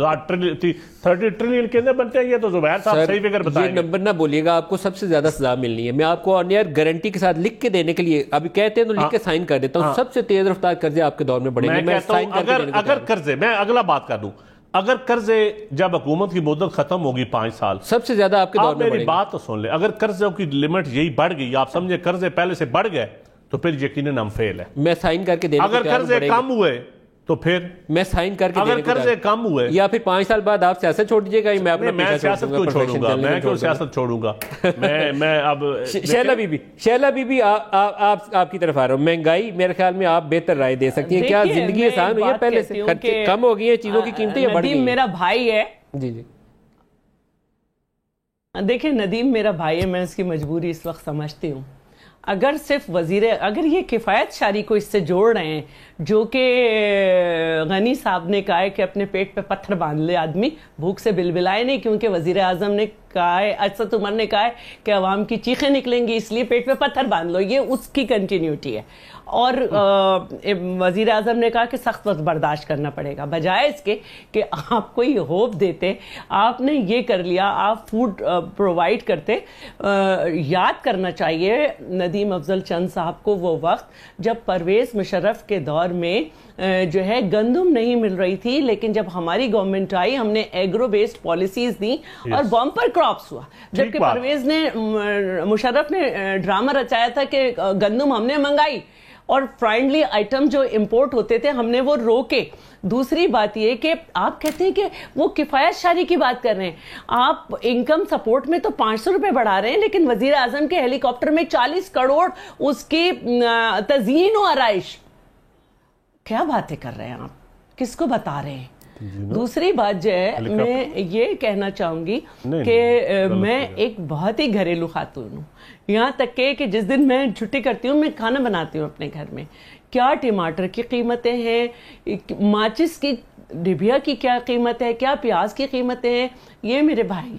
ٹریلین کے اندر بنتے ہیں. یہ تو زبیر صاحب صحیح فکر بتائیں گے. یہ نمبر نہ بولیے گا, آپ کو سب سے زیادہ سزا ملنی ہے. میں آپ کو آن ایئر گارنٹی کے ساتھ لکھ کے دینے کے لیے ابھی کہتے ہیں تو لکھ کے سائن کر دیتا ہوں. سب سے تیز رفتار قرضے آپ کے دور میں بڑھیں گے. میں کہتا ہوں اگر قرضے, میں اگلا بات کر دوں, اگر قرضے جب حکومت کی مدت ختم ہوگی 5 سال, سب سے زیادہ آپ کے دور میں بڑھیں گے. میری بات تو سن لیں, اگر قرضوں کی لمٹ یہی بڑھ گئی, آپ سمجھے قرضے پہلے سے بڑھ گئے تو پھر یقیناً ہم فیل ہے. میں سائن کر کے دینے اگر قرضے کم ہوئے تو پھر میں سائن کر کے اگر قرضے کم ہوئے, یا پھر 5 سال بعد آپ سیاست چھوڑ دیجیے گا. میں سیاست کیوں چھوڑوں گا, میں کیوں سیاست چھوڑوں گا. میں اب شیلا بی بی آپ کی طرف آ رہا ہوں. مہنگائی میرے خیال میں آپ بہتر رائے دے سکتی ہیں. کیا زندگی آسان ہوئی ہے پہلے سے, خرچے کم ہو گئی ہیں, چیزوں کی قیمتیں بڑھ گئی ہیں؟ میرا بھائی ہے. جی جی دیکھیں ندیم میرا بھائی ہے, میں اس کی مجبوری اس وقت سمجھتی ہوں. اگر صرف اگر یہ کفایت شعری کو اس سے جوڑ رہے ہیں, جو کہ غنی صاحب نے کہا ہے کہ اپنے پیٹ پہ پتھر باندھ لے آدمی, بھوک سے بلبلائے نہیں, کیونکہ وزیر اعظم نے کہا ہے, اسد عمر نے کہا ہے کہ عوام کی چیخیں نکلیں گی اس لیے پیٹ پہ پتھر باندھ لو. یہ اس کی کنٹینیوٹی ہے. اور وزیر اعظم نے کہا کہ سخت وقت برداشت کرنا پڑے گا, بجائے اس کے کہ آپ کو یہ ہوپ دیتے, آپ نے یہ کر لیا, آپ فوڈ پرووائڈ کرتے. یاد کرنا چاہیے ندیم افضل چند صاحب کو وہ وقت جب پرویز مشرف کے دور میں جو ہے گندم نہیں مل رہی تھی, لیکن جب ہماری گورنمنٹ آئی ہم نے ایگرو بیسڈ پالیسیز دی اور بمپر کراپس ہوا. جبکہ پرویز نے, مشرف نے ڈرامہ رچایا تھا کہ گندم ہم نے منگائی اور فرائنڈلی آئٹم جو امپورٹ ہوتے تھے ہم نے وہ روکے. دوسری بات یہ کہ آپ کہتے ہیں کہ وہ کفایت شعری کی بات کر رہے ہیں, آپ انکم سپورٹ میں تو 500 روپے بڑھا رہے ہیں, لیکن وزیر اعظم کے ہیلی کاپٹر میں 40 کروڑ اس کی تزئین و آرائش. کیا باتیں کر رہے ہیں آپ, کس کو بتا رہے ہیں؟ دوسری بات جو ہے میں یہ کہنا چاہوں گی کہ میں ایک بہت ہی گھریلو خاتون ہوں، یہاں تک کہ جس دن میں چھٹی کرتی ہوں میں کھانا بناتی ہوں اپنے گھر میں، کیا ٹماٹر کی قیمتیں ہیں، ماچس کی ڈبیا کی کیا قیمت ہے، کیا پیاز کی قیمتیں ہیں، یہ میرے بھائی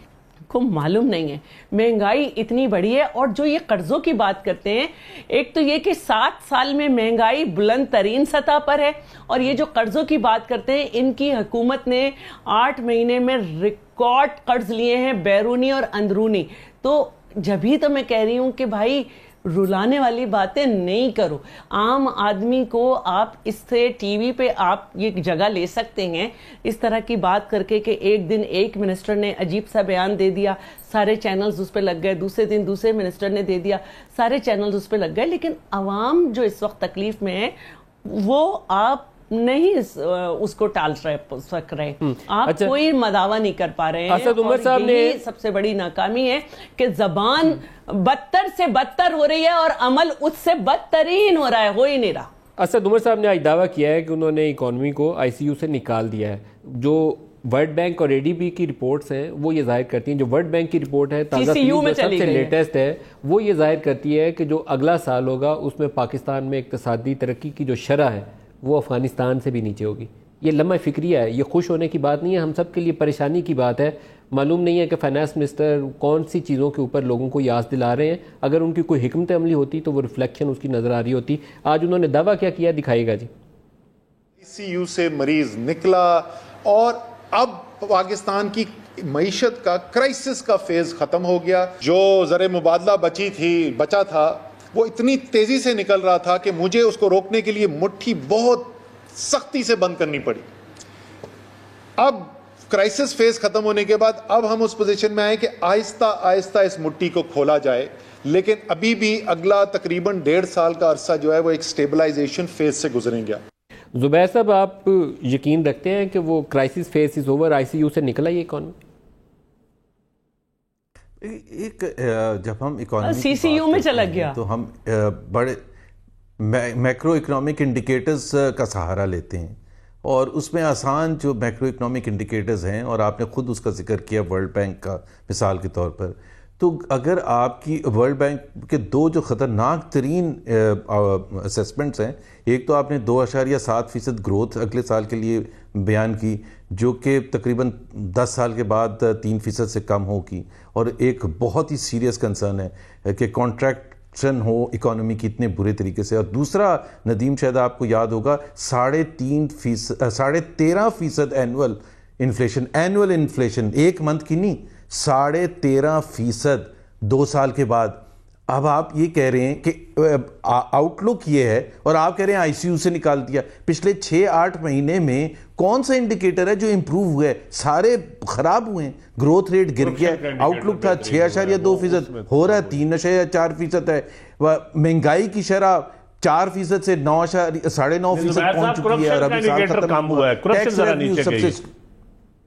کو معلوم نہیں ہے. مہنگائی اتنی بڑی ہے. اور جو یہ قرضوں کی بات کرتے ہیں، ایک تو یہ کہ 7 سال میں مہنگائی بلند ترین سطح پر ہے، اور یہ جو قرضوں کی بات کرتے ہیں، ان کی حکومت نے 8 مہینے میں ریکارڈ قرض لیے ہیں، بیرونی اور اندرونی. تو جبھی تو میں کہہ رہی ہوں کہ بھائی رلانے والی باتیں نہیں کرو. عام آدمی کو آپ اس سے ٹی وی پہ آپ یہ جگہ لے سکتے ہیں اس طرح کی بات کر کے کہ ایک دن ایک منسٹر نے عجیب سا بیان دے دیا، سارے چینلز اس پہ لگ گئے، دوسرے دن دوسرے منسٹر نے دے دیا، سارے چینلز اس پہ لگ گئے. لیکن عوام جو اس وقت تکلیف میں ہے وہ آپ نہیں اس کو ٹال سک رہے. آپ کوئی مداوع نہیں کر پا رہے ہیں. اسد عمر صاحب نے سب سے بڑی ناکامی ہے کہ زبان بدتر سے بدتر ہو رہی ہے اور عمل اس سے بدترین ہو رہا ہے، ہو ہی نہیں رہا. اسد عمر صاحب نے آج دعویٰ کیا ہے کہ انہوں نے اکانومی کو آئی سی یو سے نکال دیا ہے. جو ورلڈ بینک اور اے ڈی بی کی رپورٹس ہیں وہ یہ ظاہر کرتی ہیں، جو ورلڈ بینک کی رپورٹ ہے تازہ جو سب سے لیٹسٹ ہے وہ یہ ظاہر کرتی ہے کہ جو اگلا سال ہوگا اس میں پاکستان میں اقتصادی ترقی کی جو شرح ہے وہ افغانستان سے بھی نیچے ہوگی. یہ لمحہ فکریہ ہے، یہ خوش ہونے کی بات نہیں ہے، ہم سب کے لیے پریشانی کی بات ہے. معلوم نہیں ہے کہ فائنانس منسٹر کون سی چیزوں کے اوپر لوگوں کو یاد دلا رہے ہیں. اگر ان کی کوئی حکمت عملی ہوتی تو وہ ریفلیکشن اس کی نظر آ رہی ہوتی. آج انہوں نے دعویٰ کیا کیا دکھائے گا جی. سی یو سے مریض نکلا اور اب پاکستان کی معیشت کا کرائسس کا فیز ختم ہو گیا. جو زر مبادلہ بچا تھا وہ اتنی تیزی سے نکل رہا تھا کہ مجھے اس کو روکنے کے لیے مٹھی بہت سختی سے بند کرنی پڑی. اب کرائسس فیز ختم ہونے کے بعد اب ہم اس پوزیشن میں آئے کہ آہستہ آہستہ اس مٹھی کو کھولا جائے. لیکن ابھی بھی اگلا تقریباً 1.5 سال کا عرصہ جو ہے وہ ایک سٹیبلائزیشن فیز سے گزریں گیا. زبیر صاحب آپ یقین رکھتے ہیں کہ وہ crisis phase is over, I C U سے نکلا یہ اکانومی؟ ایک جب ہم اکانومی سی سی یو میں چلا گیا تو ہم بڑے میکرو اکنامک انڈیکیٹرز کا سہارا لیتے ہیں، اور اس میں آسان جو میکرو اکنامک انڈیکیٹرز ہیں، اور آپ نے خود اس کا ذکر کیا ورلڈ بینک کا مثال کے طور پر، تو اگر آپ کی ورلڈ بینک کے 2 جو خطرناک ترین اسیسمنٹس ہیں، ایک تو آپ نے 2.7% گروتھ اگلے سال کے لیے بیان کی جو کہ تقریباً 10 سال کے بعد 3% سے کم ہوگی، اور ایک بہت ہی سیریس کنسرن ہے کہ کانٹریکشن ہو اکانومی کی اتنے برے طریقے سے. اور دوسرا ندیم شاید آپ کو یاد ہوگا 13.5% اینول انفلیشن، ایک منتھ کی نہیں، 13.5% 2 سال کے بعد. اب آپ یہ کہہ رہے ہیں کہ آؤٹ لک یہ ہے، اور آپ کہہ رہے ہیں آئی سی یو سے نکال دیا. پچھلے 6-8 مہینے میں کون سا انڈیکیٹر ہے جو امپروو ہوئے ہے؟ سارے خراب ہوئے ہیں. گروتھ ریٹ گر گیا، آؤٹ لک تھا 6.2%، ہو رہا ہے 3.4% ہے. مہنگائی کی شرح 4% سے 9.5% پہنچ چکی ہے، اور ابھی سال ختم ہوا ہے.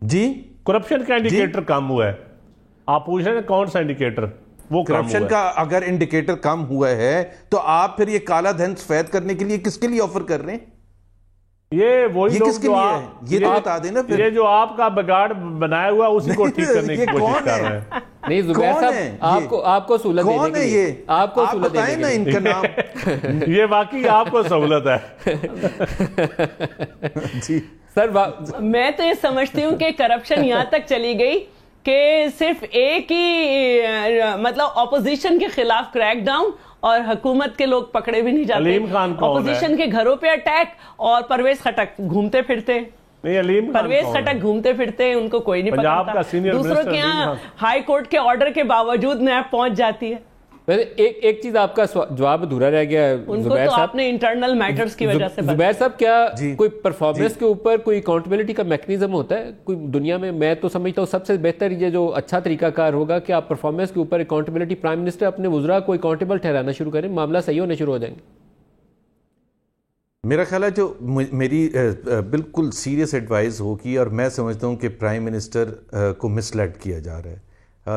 جی کرپشن کا انڈیکیٹر کم ہوا ہے. آپ پوچھ رہے ہیں کون سا انڈیکیٹر؟ وہ کرپشن کا اگر انڈیکیٹر کم ہوا ہے تو آپ پھر یہ کالا دھن سفید کرنے کے لیے کس کے لیے آفر کر رہے ہیں؟ یہ وہی لوگ کس کے لیے ہے؟ یہ تو بتا دیں نا. یہ جو آپ کا بگاڑ بنایا ہوا اسی کو ٹھیک کرنے کی کوشش کر رہے ہیں. نہیں زبیر صاحب آپ کو سہولت دینے کے لیے آپ کو سہولت دینے کے لیے ان کا نام یہ واقعی آپ کو سہولت ہے. جی سر میں تو یہ سمجھتی ہوں کہ کرپشن یہاں تک چلی گئی کہ صرف ایک ہی مطلب اپوزیشن کے خلاف کریک ڈاؤن اور حکومت کے لوگ پکڑے بھی نہیں جاتے. علیم خان کون ہے؟ اپوزیشن کے گھروں پہ اٹیک اور پرویز خٹک گھومتے پھرتے. نہیں علیم خان پرویز خٹک گھومتے پھرتے، ان کو کوئی نہیں پکڑتا. دوسروں کے یہاں ہائی کورٹ کے آرڈر کے باوجود نیب پہنچ جاتی ہے. ایک چیز آپ کا جواب ادھورا رہ گیا ان کو تو آپ نے انٹرنل میٹرز کی وجہ سے. زبیر صاحب کیا کوئی پرفارمنس کے اوپر کوئی اکاؤنٹیبلٹی کا میکنزم ہوتا ہے کوئی دنیا میں؟ میں تو سمجھتا ہوں سب سے بہتر یہ جو اچھا طریقہ کار ہوگا کہ آپ پرفارمنس کے اوپر اکاؤنٹیبلٹی، پرائم منسٹر اپنے وزراء کو اکاؤنٹیبل ٹھہرانا شروع کریں، معاملہ صحیح ہونے شروع ہو جائیں گے. میرا خیال ہے جو میری بالکل سیریس ایڈوائز ہوگی، اور میں سمجھتا ہوں کہ پرائم منسٹر کو مس لیڈ کیا جا رہا ہے.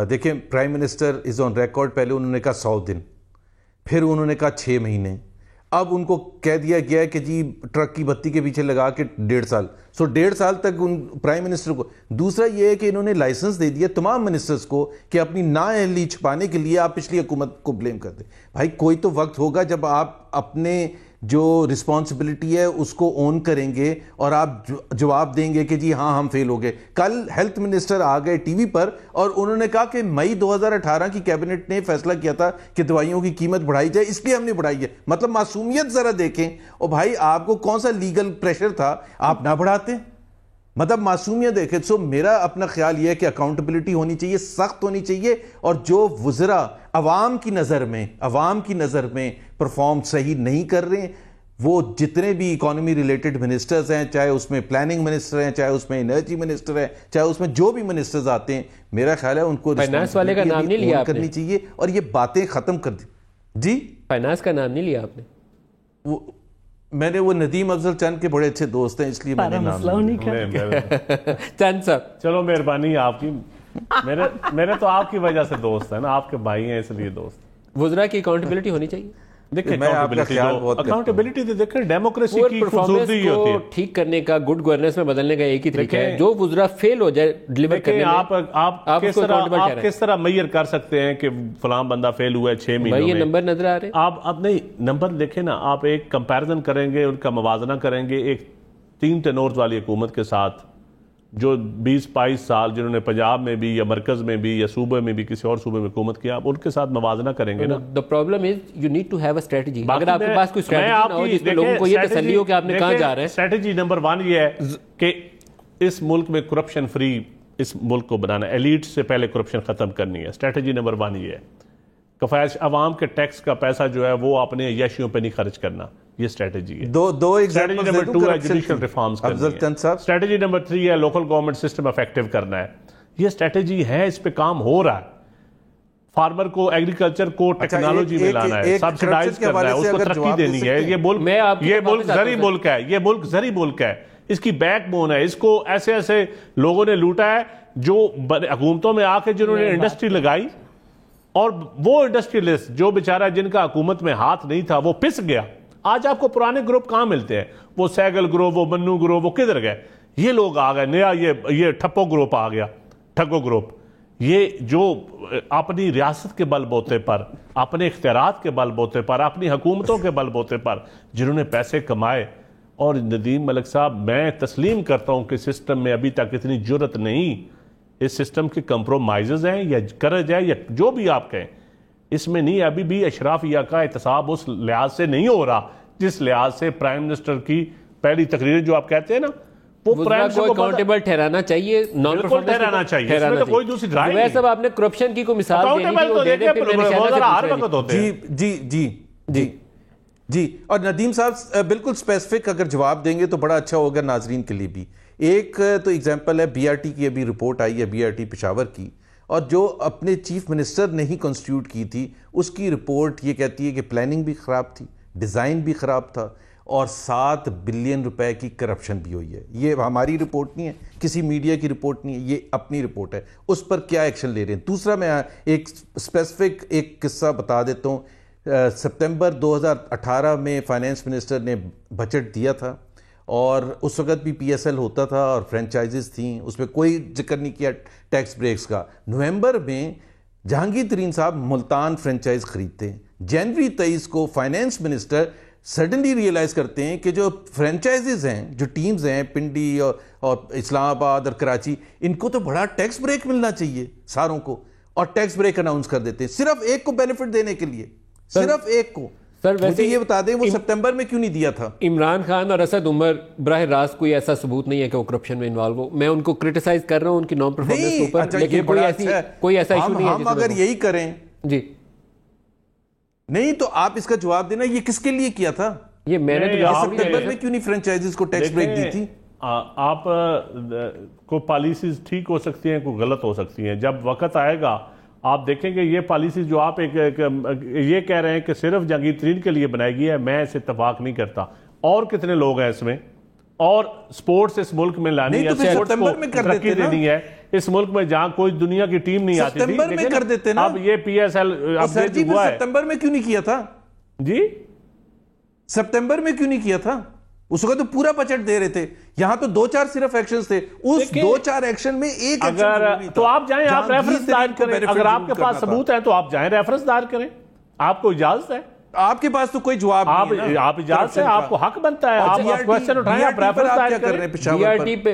دیکھیں prime minister is on record, پہلے انہوں نے کہا 100 دن، پھر انہوں نے کہا 6 مہینے، اب ان کو کہہ دیا گیا ہے کہ جی ٹرک کی بتی کے پیچھے لگا کے 1.5 سال، سو 1.5 سال تک ان پرائم منسٹر کو. دوسرا یہ ہے کہ انہوں نے لائسنس دے دیا تمام منسٹرز کو کہ اپنی نااہلی چھپانے کے لیے آپ پچھلی حکومت کو بلیم کر دیں. بھائی کوئی تو وقت ہوگا جب آپ اپنے جو رسپانسبلٹی ہے اس کو اون کریں گے اور آپ جواب دیں گے کہ جی ہاں ہم فیل ہو گئے. کل ہیلتھ منسٹر آ گئے ٹی وی پر اور انہوں نے کہا کہ مئی 2018 کی کیبنٹ نے فیصلہ کیا تھا کہ دوائیوں کی قیمت بڑھائی جائے، اس لیے ہم نے بڑھائی ہے. مطلب معصومیت ذرا دیکھیں. اور بھائی آپ کو کون سا لیگل پریشر تھا آپ نہ بڑھاتے؟ مطلب معصومیت دیکھیں. سو میرا اپنا خیال یہ ہے کہ اکاؤنٹیبلٹی ہونی چاہیے، سخت ہونی چاہیے، اور جو وزراء عوام کی نظر میں پرفارم صحیح نہیں کر رہے ہیں، وہ جتنے بھی اکانومی ریلیٹڈ منسٹرز ہیں، چاہے اس میں پلاننگ منسٹر ہیں، چاہے اس میں انرجی منسٹر ہے، چاہے اس میں جو بھی منسٹرز آتے ہیں، میرا خیال ہے ان کو فائنانس والے کا نام نہیں لیا کرنی چاہیے اور یہ باتیں ختم کر دی. جی فائنانس کا نام نہیں لیا آپ نے؟ میں نے وہ ندیم افضل چند کے بڑے اچھے دوست ہیں اس لیے میں نے نام چند صاحب چلو مہربانی آپ کی، میرے تو آپ کی وجہ سے دوست ہیں نا، آپ کے بھائی ہیں اس لیے دوست. وزراء کی اکاؤنٹیبلٹی ہونی چاہیے. دیکھیں اکاؤنٹیبلٹی دیکھیں ڈیموکریسی کی خوبصورتی ہی ہوتی ہے. ٹھیک کرنے کا، گڈ گورننس میں بدلنے کا ایک ہی طریقہ ہے، جو وزراء فیل ہو جائے ڈیلیور کرنے میں. آپ کس طرح میئر کر سکتے ہیں کہ فلاں بندہ فیل ہوا ہے 6 مہینوں میں؟ یہ نمبر نظر آ رہے ہیں. آپ نہیں نمبر دیکھیں نا، آپ ایک کمپیرزن کریں گے، ان کا موازنہ کریں گے ایک 3 ٹینورز والی حکومت کے ساتھ جو 20-22 سال جنہوں نے پنجاب میں بھی یا مرکز میں بھی یا صوبے میں بھی کسی اور صوبے میں حکومت کیا، آپ ان کے ساتھ موازنہ کریں گے نا. The problem is you need to have a strategy. اگر آپ کے پاس کوئی اسٹریٹجی نہ ہو جس میں لوگوں کو یہ تسلی ہو کہ آپ نے کہاں جا رہے ہیں. اسٹریٹجی نمبر 1 یہ ہے کہ اس ملک میں کرپشن فری اس ملک کو بنانا، ایلیٹ سے پہلے کرپشن ختم کرنی ہے. اسٹریٹجی نمبر 1 یہ ہے. کفایت عوام کے ٹیکس کا پیسہ جو ہے وہ اپنے عیاشیوں پہ نہیں خرچ کرنا، یہ اسٹریٹجی ہے. دو اسٹریٹجی نمبر 2 ہے جوڈیشل ریفارمز کرنی ہے. اسٹریٹجی نمبر 3 ہے لوکل گورنمنٹ سسٹم افیکٹو کرنا ہے. یہ اسٹریٹجی ہے، اس پہ کام ہو رہا ہے. فارمر کو، ایگریکلچر کو ٹیکنالوجی میں لانا ہے، سبسیڈائز کرنا ہے، اس کو ترقی دینی ہے. یہ ملک زرعی ملک ہے، یہ ملک زرعی ملک ہے، اس کی بیک بون ہے. اس کو ایسے لوگوں نے لوٹا ہے جو حکومتوں میں آ کے جنہوں نے انڈسٹری لگائی، اور وہ انڈسٹریلسٹ جو بیچارہ جن کا حکومت میں ہاتھ نہیں تھا وہ پس گیا. آج آپ کو پرانے گروپ کہاں ملتے ہیں؟ وہ سیگل گروپ، وہ منو گروپ، وہ کدھر گئے؟ یہ لوگ آ گئے، نیا یہ ٹھپو گروپ آ گیا، ٹھگو گروپ. یہ جو اپنی ریاست کے بل بوتے پر، اپنے اختیارات کے بل بوتے پر، اپنی حکومتوں کے بل بوتے پر جنہوں نے پیسے کمائے. اور ندیم ملک صاحب، میں تسلیم کرتا ہوں کہ سسٹم میں ابھی تک اتنی جرت نہیں. اس سسٹم کے کمپرومائزز ہیں یا کرج ہے یا جو بھی آپ کہیں، اس میں نہیں. ابھی بھی اشرافیہ کا احتساب اس لحاظ سے نہیں ہو رہا جس لحاظ سے پرائم منسٹر کی پہلی تقریر جو آپ کہتے ہیں نا، وہ پرائم منسٹر کو اکاؤنٹیبل ٹھہرانا چاہیے، نان پرفارمنس ٹھہرانا چاہیے. اس میں تو کوئی دوسری رائے نہیں. ویسے آپ نے کرپشن کی کوئی مثال دینی تھی، وہ دے دیں، پھر میں نشانہ جی. اور ندیم صاحب بالکل اسپیسیفک اگر جواب دیں گے تو بڑا اچھا ہوگا ناظرین کے لیے بھی. ایک تو ایگزامپل ہے بی آر ٹی کی، ابھی رپورٹ آئی ہے بی آر ٹی پشاور کی، اور جو اپنے چیف منسٹر نے ہی کنسٹیٹیوٹ کی تھی، اس کی رپورٹ یہ کہتی ہے کہ پلاننگ بھی خراب تھی، ڈیزائن بھی خراب تھا، اور 7 بلین روپے کی کرپشن بھی ہوئی ہے. یہ ہماری رپورٹ نہیں ہے، کسی میڈیا کی رپورٹ نہیں ہے، یہ اپنی رپورٹ ہے. اس پر کیا ایکشن لے رہے ہیں؟ دوسرا میں ایک اسپیسیفک ایک قصہ بتا دیتا ہوں. سپتمبر 2018 میں فائنانس منسٹر نے بجٹ دیا تھا، اور اس وقت بھی پی ایس ایل ہوتا تھا اور فرینچائزز تھیں، اس میں کوئی ذکر نہیں کیا ٹیکس بریکس کا. نومبر میں جہانگیر ترین صاحب ملتان فرینچائز خریدتے ہیں. جنوری 23 کو فائنانس منسٹر سڈنلی ریئلائز کرتے ہیں کہ جو فرینچائزز ہیں، جو ٹیمز ہیں پنڈی اور اسلام آباد اور کراچی، ان کو تو بڑا ٹیکس بریک ملنا چاہیے ساروں کو، اور ٹیکس بریک اناؤنس کر دیتے ہیں صرف ایک کو بینیفٹ دینے کے لیے، صرف ایک کو. سر ویسے یہ بتا دیں وہ سپتمبر میں کیوں نہیں دیا تھا؟ عمران خان اور اسد عمر براہ راست کوئی ایسا ثبوت نہیں ہے کہ وہ کرپشن میں انوالو ہو. میں ان کو کرٹیسائز کر رہا ہوں ان کی نان پرفارمنس کے اوپر، لیکن کوئی ایسا ایشو نہیں ہے. ہم اگر یہی کریں جی نہیں تو آپ اس کا جواب دینا، یہ کس کے لیے کیا تھا؟ یہ میں نے سپتمبر میں کیوں نہیں فرینچائزز کو ٹیکس بریک دی تھی؟ آپ کو پالیسیز ٹھیک ہو سکتی ہیں، کوئی غلط ہو سکتی ہیں. جب وقت آئے گا آپ دیکھیں گے یہ پالیسی جو آپ یہ کہہ رہے ہیں کہ صرف جہانگیر ترین کے لیے بنائی گئی ہے، میں اس اتفاق نہیں کرتا. اور کتنے لوگ ہیں اس میں، اور سپورٹس اس ملک میں لانی ہے، سپورٹس کو ترقی دینی ہے اس ملک میں جہاں کوئی دنیا کی ٹیم نہیں آتی تھی. اب یہ پی ایس ایل اپڈیٹ ہوا ہے، سپتمبر میں کیوں نہیں کیا تھا؟ جی سپٹمبر میں کیوں نہیں کیا تھا؟ اس وقت تو پورا بجٹ دے رہے تھے. یہاں تو 2-4 صرف ایکشنز تھے. اس 2-4 ایکشن میں ایک ایکشن تو آپ جائیں, آپ ریفرنس دائر کریں. اگر آپ کے پاس ثبوت ہے تو آپ جائیں ریفرنس دائر کریں, آپ کو اجازت ہے. آپ کے پاس تو کوئی جواب نہیں ہے. آپ اجازت ہے, آپ کو حق بنتا ہے, آپ کویسچن اٹھائیں, آپ ریفرنس دائر کریں.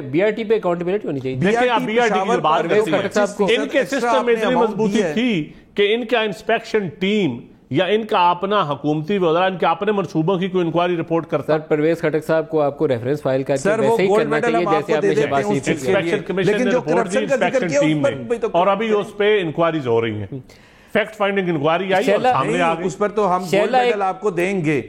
بی آر ٹی پہ اکاؤنٹیبلٹی ہونی چاہیے. دیکھیں آپ بی آر ٹی کی بات کرتے ہیں, ان کے سسٹم میں اتنی مضبوطی تھی کہ ان کا انسپیکشن ٹیم یا ان کا اپنا حکومتی وزراء ان کے اپنے منصوبوں کی کوئی انکوائری رپورٹ کرتا ہے. سر پرویز خٹک صاحب کو آپ کو ریفرنس فائل کر کے ویسے ہی کرنا چاہیے جیسے آپ نے شہباز شریف کی. انسپیکشن کمیشن نے رپورٹ دی انسپیکشن ٹیم نے, اور ابھی اس پہ انکوائریز ہو رہی ہیں. فیکٹ فائنڈنگ انکوائری آئی اور سامنے آ گئی. اس پر تو ہم گولڈ میڈل آپ کو دیں گے,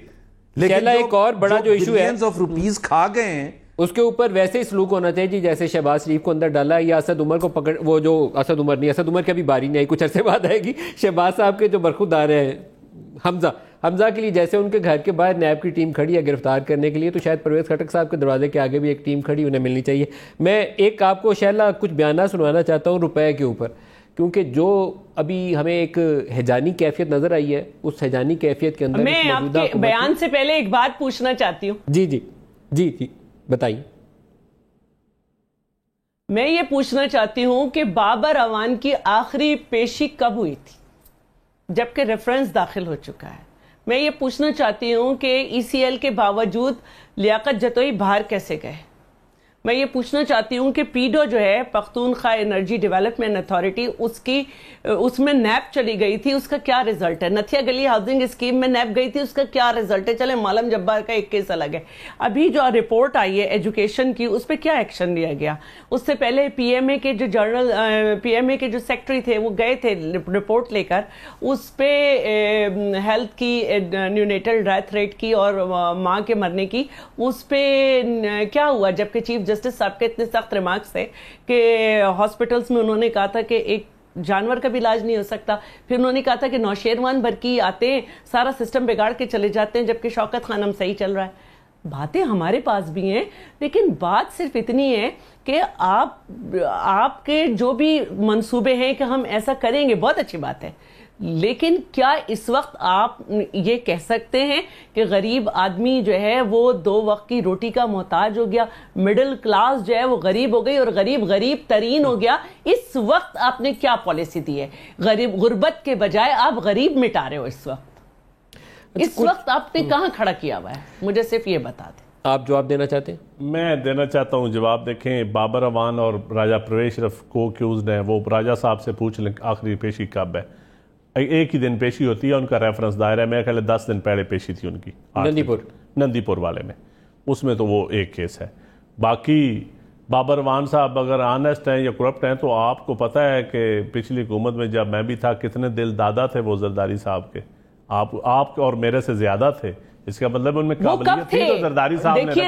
لیکن ایک اور بڑا جو ایشو ہے بلینز آف روپیز کھا گئے ہیں, اس کے اوپر ویسے ہی سلوک ہونا چاہیے جی جیسے شہباز شریف کو اندر ڈالا یا اسد عمر کو پکڑ, وہ جو اسد عمر نہیں, اسد عمر کی ابھی باری نہیں آئی, کچھ عرصے بعد آئے گی. شہباز صاحب کے جو برخودار ہیں حمزہ کے لیے جیسے ان کے گھر کے باہر نیب کی ٹیم کھڑی ہے گرفتار کرنے کے لیے, تو شاید پرویز خٹک صاحب کے دروازے کے آگے بھی ایک ٹیم کھڑی انہیں ملنی چاہیے. میں ایک آپ کو شہلا کچھ بیانات سنوانا چاہتا ہوں روپے کے اوپر, کیونکہ جو ابھی ہمیں ایک ہیجانی کیفیت نظر آئی ہے, اس ہیجانی کیفیت کے اندر میں آپ کے بیان سے پہلے ایک بات پوچھنا چاہتی ہوں. جی بتائیے. میں یہ پوچھنا چاہتی ہوں کہ بابر اعوان کی آخری پیشی کب ہوئی تھی جبکہ ریفرنس داخل ہو چکا ہے؟ میں یہ پوچھنا چاہتی ہوں کہ ای سی ایل کے باوجود لیاقت جتوئی باہر کیسے گئے؟ میں یہ پوچھنا چاہتی ہوں کہ پیڈو جو ہے پختونخوا انرجی ڈیولپمنٹ اتھارٹی, اس میں نیب چلی گئی تھی, اس کا کیا رزلٹ ہے؟ نتھیا گلی ہاؤسنگ اسکیم میں نیب گئی تھی, اس کا کیا رزلٹ ہے؟ چلے مالم جبار کا ایک کیس الگ ہے. ابھی جو رپورٹ آئی ہے ایجوکیشن کی, اس پہ کیا ایکشن لیا گیا؟ اس سے پہلے پی ایم اے کے جو سیکٹری تھے وہ گئے تھے رپورٹ لے کر, اس پہ ہیلتھ کی, نیونیٹل ڈیتھ ریٹ کی اور ماں کے مرنے کی, اس پہ کیا ہوا؟ جبکہ چیف جسٹس صاحب کے اتنے سخت ریمارکس تھے کہ ہاسپٹلس میں انہوں نے کہا تھا کہ ایک جانور کا بھی علاج نہیں ہو سکتا. پھر انہوں نے کہا تھا کہ نوشیروان برقی آتے ہیں سارا سسٹم بگاڑ کے چلے جاتے ہیں, جبکہ شوکت خانم صحیح چل رہا ہے. باتیں ہمارے پاس بھی ہیں, لیکن بات صرف اتنی ہے کہ آپ کے جو بھی منصوبے ہیں کہ ہم ایسا کریں گے, بہت اچھی بات ہے, لیکن کیا اس وقت آپ یہ کہہ سکتے ہیں کہ غریب آدمی جو ہے وہ 2 وقت کی روٹی کا محتاج ہو گیا, مڈل کلاس جو ہے وہ غریب ہو گئی اور غریب ترین ہو گیا؟ اس وقت آپ نے کیا پالیسی دی ہے؟ غربت کے بجائے آپ غریب مٹا رہے ہو. اس وقت آپ نے کہاں کھڑا کیا ہوا ہے؟ مجھے صرف یہ بتا دیں. آپ جواب دینا چاہتے ہیں؟ میں دینا چاہتا ہوں جواب. دیکھیں, بابر اعوان اور راجہ پرویز شرف کو اکیوزڈ ہیں, وہ راجہ صاحب سے پوچھ لیں آخری پیشی کب ہے. ایک ہی دن پیشی ہوتی ہے, ان کا ریفرنس دائر ہے, میرے خیال 10 دن پہلے پیشی تھی ان کی نندی پور والے میں, اس میں تو وہ ایک کیس ہے. باقی بابر اعوان صاحب اگر آنیسٹ ہیں یا کرپٹ ہیں تو آپ کو پتہ ہے کہ پچھلی حکومت میں جب میں بھی تھا کتنے دل دادا تھے وہ زرداری صاحب کے, آپ اور میرے سے زیادہ تھے. اس کا مطلب ان میں قابلیت تھی تو زرداری صاحب نے. دیکھیے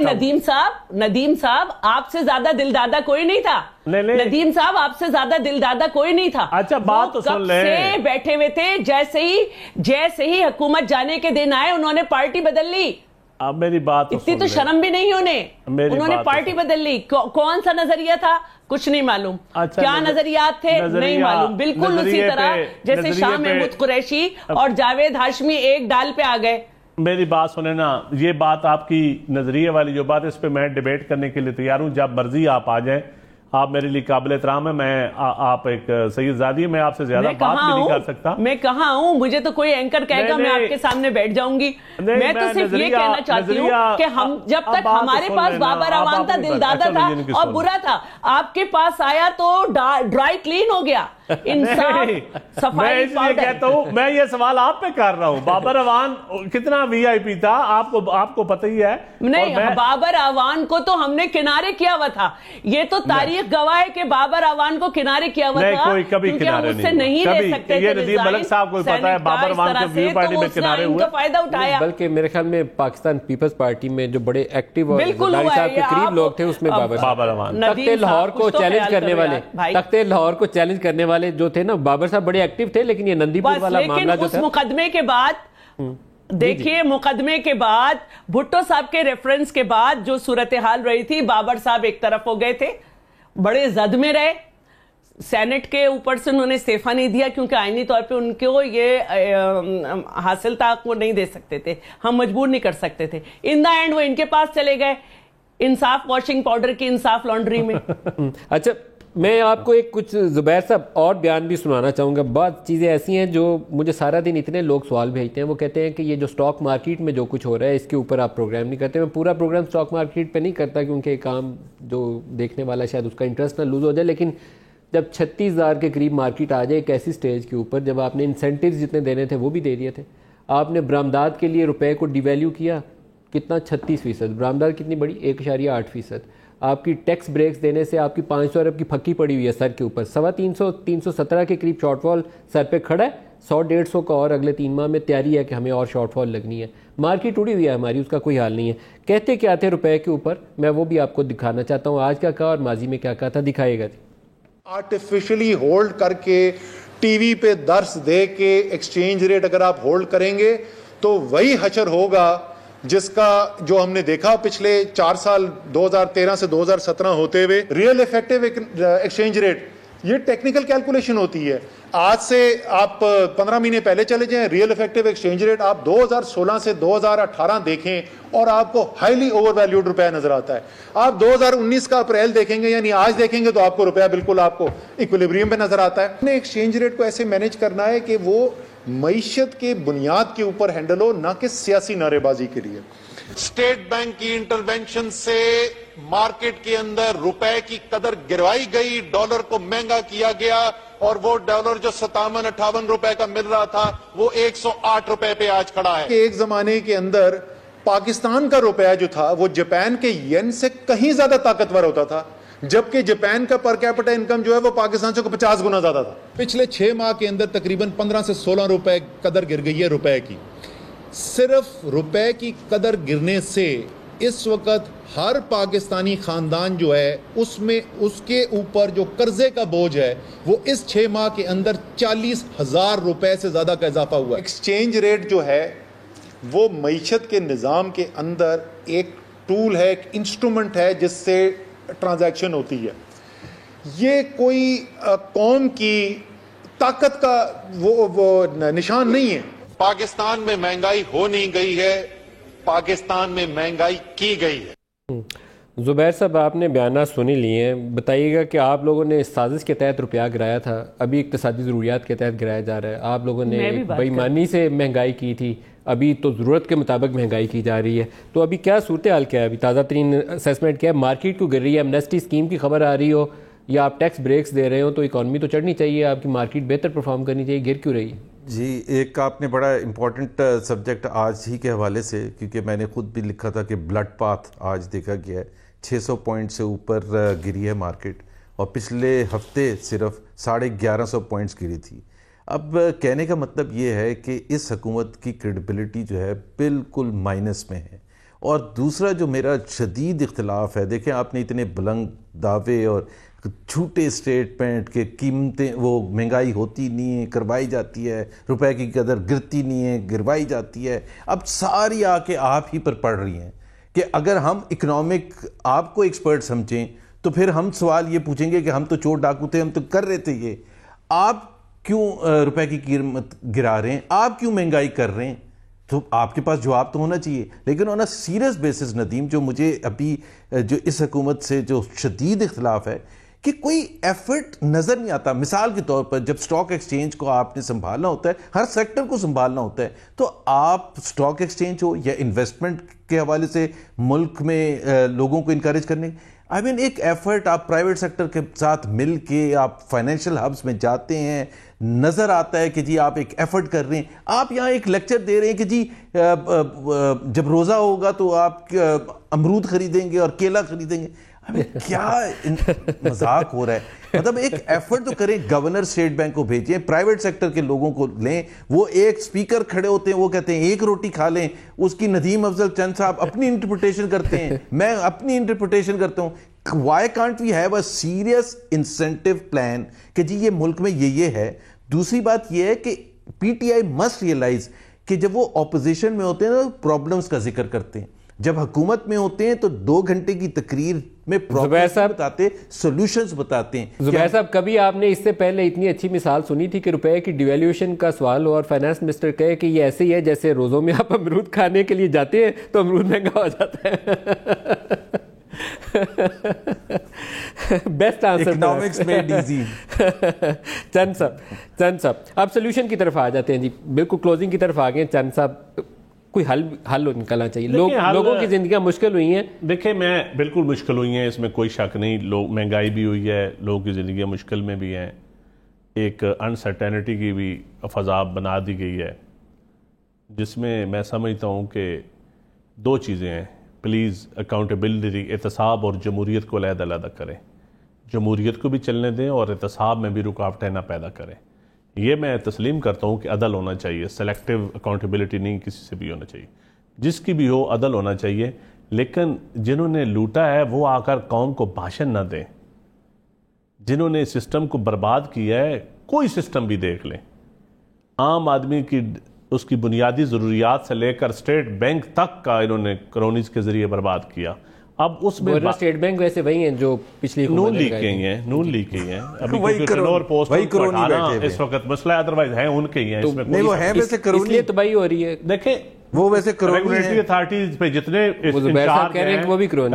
ندیم صاحب آپ سے زیادہ دل دادا کوئی نہیں تھا. ندیم صاحب آپ سے زیادہ دل دادا کوئی نہیں تھا. اچھا بات تو سن لیں. سے بیٹھے ہوئے تھے, جیسے ہی حکومت جانے کے دن آئے انہوں نے پارٹی بدل لی. اب میری بات اتنی تو شرم بھی نہیں انہوں نے پارٹی بدل لی. کون سا نظریہ تھا کچھ نہیں معلوم, کیا نظریات تھے نہیں معلوم. بالکل اسی طرح جیسے شاہ محمود قریشی اور جاوید ہاشمی ایک ڈال پہ آ گئے. میری بات سنیں نا, یہ بات آپ کی نظریے والی جو بات, اس پہ میں ڈیبیٹ کرنے کے لیے تیار ہوں. جب مرضی آپ آ جائیں, آپ میرے لیے قابل احترام ہے. میں آپ ایک سید زادی ہے, میں آپ سے زیادہ بات بھی نہیں کر سکتا. میں کہاں ہوں, مجھے تو کوئی اینکر کہے گا میں آپ کے سامنے بیٹھ جاؤں گی. میں تو صرف یہ کہنا چاہتی ہوں کہ ہم جب تک ہمارے پاس بابر اعوان تھا, دل دادا تھا اور برا تھا, آپ کے پاس آیا تو ڈرائی کلین ہو گیا. میں اس لیے کہتا ہوں, میں یہ سوال آپ پہ کر رہا ہوں. بابر اعوان کتنا وی آئی پی تھا آپ کو پتہ ہی ہے. نہیں, بابر اعوان کو تو ہم نے کنارے کیا ہوا تھا. یہ تو تاریخ گواہ ہے کہ بابر اعوان کو کنارے کیا ہوا تھا, کوئی کبھی کنارے نہیں لے سکتے. یہ ندیم ملک صاحب کو پتا ہے بابر اعوان کے ویو پارٹی میں کنارے ہوئے, فائدہ اٹھایا. بلکہ میرے خیال میں پاکستان پیپلز پارٹی میں جو بڑے ایکٹیو اور زرداری صاحب کے قریب لوگ تھے, اس میں بابر اعوان. تخت لاہور کو چیلنج کرنے والے جو تھے نا, بابر صاحب بڑے ایکٹیو تھے, لیکن یہ نندی پور والا معاملہ جو تھا, مقدمے کے بعد دیکھیے, مقدمے کے بعد بھٹو صاحب کے ریفرنس کے بعد جو صورتحال رہی تھی, بابر صاحب ایک طرف ہو گئے تھے, بڑے زد میں رہے. سینٹ کے اوپر سے انہوں نے استعفیٰ نہیں دیا کیونکہ آئینی طور پہ ان کو یہ حاصل تھا، وہ نہیں دے سکتے تھے، ہم مجبور نہیں کر سکتے تھے. ان دا اینڈ وہ ان کے پاس چلے گئے، انصاف واشنگ پاؤڈر کی انصاف لانڈری میں. اچھا میں آپ کو ایک کچھ زبیر صاحب اور بیان بھی سنانا چاہوں گا. بعض چیزیں ایسی ہیں جو مجھے سارا دن اتنے لوگ سوال بھیجتے ہیں، وہ کہتے ہیں کہ یہ جو سٹاک مارکیٹ میں جو کچھ ہو رہا ہے اس کے اوپر آپ پروگرام نہیں کرتے. میں پورا پروگرام سٹاک مارکیٹ پہ نہیں کرتا کیونکہ ایک عام جو دیکھنے والا شاید اس کا انٹرسٹ نہ لوز ہو جائے، لیکن جب 36,000 کے قریب مارکیٹ آ جائے ایک ایسی سٹیج کے اوپر جب آپ نے انسینٹیوز جتنے دینے تھے وہ بھی دے دیے تھے، آپ نے برآمدات کے لیے روپے کو ڈی ویلیو کیا کتنا 36%، برآمدات کتنی بڑی 1.8%. آپ کی ٹیکس بریکس دینے سے آپ کی 500 ارب کی پھکی پڑی ہوئی ہے سر کے اوپر، 317 کے قریب شارٹ فال سر پہ کھڑا ہے، 100-150 کا اور اگلے 3 ماہ میں تیاری ہے کہ ہمیں اور شارٹ فال لگنی ہے. مارکیٹ اڑی ہوئی ہے ہماری، اس کا کوئی حال نہیں ہے. کہتے کیا تھے روپے کے اوپر، میں وہ بھی آپ کو دکھانا چاہتا ہوں آج کیا کہا اور ماضی میں کیا کہا تھا. دکھائے گا. آرٹیفیشلی ہولڈ کر کے ٹی وی پہ درس دے کے ایکسچینج ریٹ اگر آپ ہولڈ کریں گے تو وہی حشر ہوگا جس کا جو ہم نے دیکھا پچھلے 4 سال 2013 سے 2017 ہوتے ہوئے. ریئل ایفیکٹو ایکسچینج ریٹ یہ ٹیکنیکل کیلکولیشن ہوتی ہے. آج سے آپ 15 مہینے پہلے چلے جائیں، ریئل ایفیکٹو ایکسچینج ریٹ آپ 2016 سے 2018 دیکھیں اور آپ کو ہائیلی اوور ویلیوڈ روپیہ نظر آتا ہے. آپ 2019 کا اپریل دیکھیں گے یعنی آج دیکھیں گے تو آپ کو روپیہ بالکل آپ کو ایکویلیبریم پہ نظر آتا ہے. ایکسچینج ریٹ کو ایسے مینیج کرنا ہے کہ وہ معیشت کے بنیاد کے اوپر ہینڈل ہو، نہ کہ سیاسی نعرے بازی کے لیے. اسٹیٹ بینک کی انٹرونشن سے مارکیٹ کے اندر روپے کی قدر گروائی گئی، ڈالر کو مہنگا کیا گیا اور وہ ڈالر جو 57-58 روپے کا مل رہا تھا وہ 108 روپے پہ آج کھڑا ہے. ایک زمانے کے اندر پاکستان کا روپیہ جو تھا وہ جاپان کے ین سے کہیں زیادہ طاقتور ہوتا تھا، جبکہ جاپان کا پر کیپٹا انکم جو ہے وہ پاکستان سے 50 گنا زیادہ تھا. پچھلے 6 ماہ کے اندر تقریباً 15 سے 16 روپے قدر گر گئی ہے روپے کی. صرف روپے کی قدر گرنے سے اس وقت ہر پاکستانی خاندان جو ہے اس میں اس کے اوپر جو قرضے کا بوجھ ہے وہ اس 6 ماہ کے اندر 40,000 روپے سے زیادہ کا اضافہ ہوا. ایکسچینج ریٹ جو ہے وہ معیشت کے نظام کے اندر ایک ٹول ہے، ایک انسٹرومنٹ ہے جس سے ٹرانزیکشن ہوتی ہے. یہ کوئی قوم کی طاقت کا وہ نشان نہیں ہے. پاکستان میں مہنگائی ہو نہیں گئی ہے، پاکستان میں مہنگائی کی گئی ہے. زبیر صاحب آپ نے بیانات سنی لیے ہیں، بتائیے گا کہ آپ لوگوں نے اس سازش کے تحت روپیہ گرایا تھا، ابھی اقتصادی ضروریات کے تحت گرایا جا رہا ہے. آپ لوگوں نے بے ایمانی سے مہنگائی کی تھی، ابھی تو ضرورت کے مطابق مہنگائی کی جا رہی ہے. تو ابھی کیا صورتحال کیا ہے، ابھی تازہ ترین اسیسمنٹ کیا ہے؟ مارکیٹ کو گر رہی ہے، ایمنسٹی اسکیم کی خبر آ رہی ہو یا آپ ٹیکس بریکس دے رہے ہو تو اکانومی تو چڑھنی چاہیے، آپ کی مارکیٹ بہتر پرفارم کرنی چاہیے، گر کیوں رہی ہے؟ جی ایک آپ نے بڑا امپورٹنٹ سبجیکٹ آج ہی کے حوالے سے، کیونکہ میں نے خود بھی لکھا تھا کہ بلڈ پاتھ آج دیکھا گیا ہے، 600 پوائنٹ سے اوپر گری ہے مارکیٹ اور پچھلے ہفتے صرف 1150 پوائنٹس گری تھی. اب کہنے کا مطلب یہ ہے کہ اس حکومت کی کریڈیبلٹی جو ہے بالکل مائنس میں ہے. اور دوسرا جو میرا شدید اختلاف ہے، دیکھیں آپ نے اتنے بلند دعوے اور جھوٹے اسٹیٹمنٹ کہ قیمتیں وہ مہنگائی ہوتی نہیں ہے کروائی جاتی ہے، روپے کی قدر گرتی نہیں ہے گروائی جاتی ہے، اب ساری آ کے آپ ہی پر پڑ رہی ہیں کہ اگر ہم اکنامک آپ کو ایکسپرٹ سمجھیں تو پھر ہم سوال یہ پوچھیں گے کہ ہم تو چور ڈاکو تھے، ہم تو کر رہے تھے یہ، آپ کیوں روپے کی قیمت گرا رہے ہیں، آپ کیوں مہنگائی کر رہے ہیں؟ تو آپ کے پاس جواب تو ہونا چاہیے. لیکن آن اے سیریس بیسس ندیم، جو مجھے ابھی جو اس حکومت سے جو شدید اختلاف ہے کہ کوئی ایفرٹ نظر نہیں آتا. مثال کے طور پر جب سٹاک ایکسچینج کو آپ نے سنبھالنا ہوتا ہے، ہر سیکٹر کو سنبھالنا ہوتا ہے، تو آپ سٹاک ایکسچینج ہو یا انویسٹمنٹ کے حوالے سے ملک میں لوگوں کو انکریج کرنے، ایک ایفرٹ آپ پرائیویٹ سیکٹر کے ساتھ مل کے آپ فائنینشیل ہبس میں جاتے ہیں، نظر آتا ہے کہ جی آپ ایک ایفرٹ کر رہے ہیں. آپ یہاں ایک لیکچر دے رہے ہیں کہ جی جب روزہ ہوگا تو آپ امرود خریدیں گے اور کیلا خریدیں گے. کیا مذاق ہو رہا ہے؟ مطلب ایک ایفرٹ تو کریں، گورنر اسٹیٹ بینک کو بھیجیں، پرائیویٹ سیکٹر کے لوگوں کو لیں، وہ ایک سپیکر کھڑے ہوتے ہیں، وہ کہتے ہیں ایک روٹی کھا لیں، اس کی ندیم افضل چند صاحب اپنی انٹرپریٹیشن کرتے ہیں، میں اپنی انٹرپریٹیشن کرتا ہوں. Why can't we have a serious incentive plan کہ جی یہ ملک میں یہ ہے. دوسری بات یہ ہے کہ P T I must realise کہ جب وہ اپوزیشن میں ہوتے ہیں تو پرابلمز کا ذکر کرتے ہیں، جب حکومت میں ہوتے ہیں تو 2 گھنٹے کی تقریر میں پرابلمز بتاتے، سولوشنز بتاتے ہیں. زبیر صاحب، کبھی آپ نے اس سے پہلے اتنی اچھی مثال سنی تھی کہ روپے کی ڈیویلیوشن کا سوال ہو اور فائنانس منسٹر کہے کہ یہ ایسے ہی ہے جیسے روزوں میں آپ امرود کھانے کے لیے جاتے ہیں تو امرود مہنگا ہو جاتا ہے؟ Best answer. Economics made easy. چند صاحب آپ سولوشن کی طرف آ جاتے ہیں. جی بالکل کلوزنگ کی طرف آ گئے. چند صاحب کوئی حل نکلنا چاہیے. لوگوں کی زندگیاں مشکل ہوئی ہیں. دیکھیں میں بالکل مشکل ہوئی ہیں، اس میں کوئی شک نہیں. مہنگائی بھی ہوئی ہے، لوگوں کی زندگیاں مشکل میں بھی ہیں، ایک انسرٹینٹی کی بھی فضا بنا دی گئی ہے، جس میں میں سمجھتا ہوں کہ دو چیزیں ہیں. پلیز اکاؤنٹیبلٹی، احتساب اور جمہوریت کو علیحدہ علیحدہ کریں. جمہوریت کو بھی چلنے دیں اور احتساب میں بھی رکاوٹیں نہ پیدا کریں. یہ میں تسلیم کرتا ہوں کہ عدل ہونا چاہیے. سلیکٹیو اکاؤنٹیبلٹی نہیں کسی سے بھی ہونا چاہیے، جس کی بھی ہو عدل ہونا چاہیے. لیکن جنہوں نے لوٹا ہے وہ آ کر قوم کو بھاشن نہ دیں. جنہوں نے سسٹم کو برباد کیا ہے، کوئی سسٹم بھی دیکھ لیں، عام آدمی کی اس کی بنیادی ضروریات سے لے کر اسٹیٹ بینک تک کا انہوں نے کرونیز کے ذریعے برباد کیا. اب اس میں اسٹیٹ بینک ویسے وہی ہیں جو پچھلی نون لیگ کے ہی ہیں، نون لیگ کے ہی ہیں. ابھی ٹرنور پوسٹ اس وقت مسئلہ ادروائز ہیں ان کے ہی ہیں. اس میں وہ ہیں ویسے کرونی، اس لیے تباہی ہو رہی ہے. دیکھیں وہ ویسے ریگولیٹری اتھارٹیز پہ جتنے انچارج ہیں،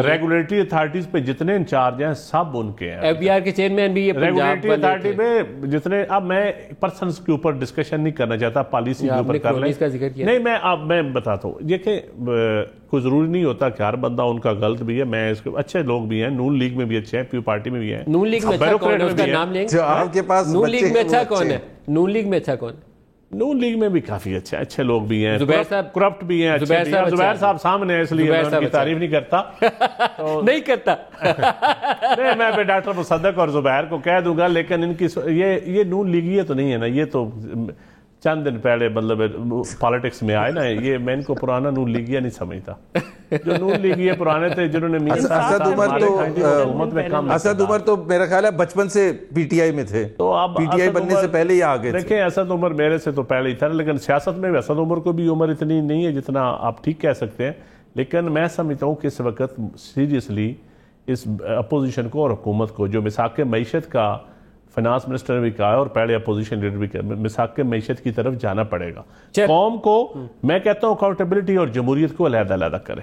ریگولیٹری اتھارٹیز پہ جتنے انچارج ہیں سب ان کے ہیں. ایف بی آر کے چیئرمین بھی یہ ریگولیٹری اتھارٹی پہ جتنے، اب میں پرسنز کے اوپر ڈسکشن نہیں کرنا چاہتا، پالیسی کے اوپر کر لیں. نہیں میں بتاتا ہوں یہ کہ کوئی ضروری نہیں ہوتا کہ ہر بندہ ان کا غلط بھی ہے. میں اس کے اچھے لوگ بھی ہیں، نون لیگ میں بھی اچھے ہیں، پیو پارٹی میں بھی ہیں. نون لیگ میں اچھا کون ہے اس کا نام لیں گے؟ آپ کے پاس نون لیگ میں اچھا کون ہے؟ نون لیگ میں اچھا کون ہے؟ نون لیگ میں بھی کافی اچھے لوگ بھی ہیں، زبیر صاحب کرپٹ بھی ہیں. زبیر صاحب سامنے ہیں اس لیے میں ان کی تعریف نہیں کرتا. نہیں کرتا نہیں، میں پہ ڈاکٹر مصدق اور زبیر کو کہہ دوں گا. لیکن ان کی یہ نون لیگی تو نہیں ہے نا، یہ تو چند دن پہلے مطلب پالیٹکس میں آئے نا. یہ میں ان کو پرانا نون لیگیا نہیں سمجھتا. جو نون لیگی پرانے تھے جنہوں نے اسد عمر تو میرا خیال ہے بچپن سے پی ٹی آئی میں تھے، تو اب پی ٹی آئی بننے سے پہلے ہی آگے تھے. دیکھیں اسد عمر میرے سے تو پہلے ہی تھا، لیکن سیاست میں بھی اسد عمر کو بھی عمر اتنی نہیں ہے جتنا آپ ٹھیک کہہ سکتے ہیں. لیکن میں سمجھتا ہوں کہ اس وقت سیریسلی اس اپوزیشن کو اور حکومت کو، جو مساق معیشت کا فائنانس منسٹر نے بھی کہا ہے اور پہلے اپوزیشن لیڈر بھی کہا ہے، مساق معیشت کی طرف جانا پڑے گا. قوم کو میں کہتا ہوں اکاؤنٹیبلٹی اور جمہوریت کو علیحدہ علیحدہ کریں،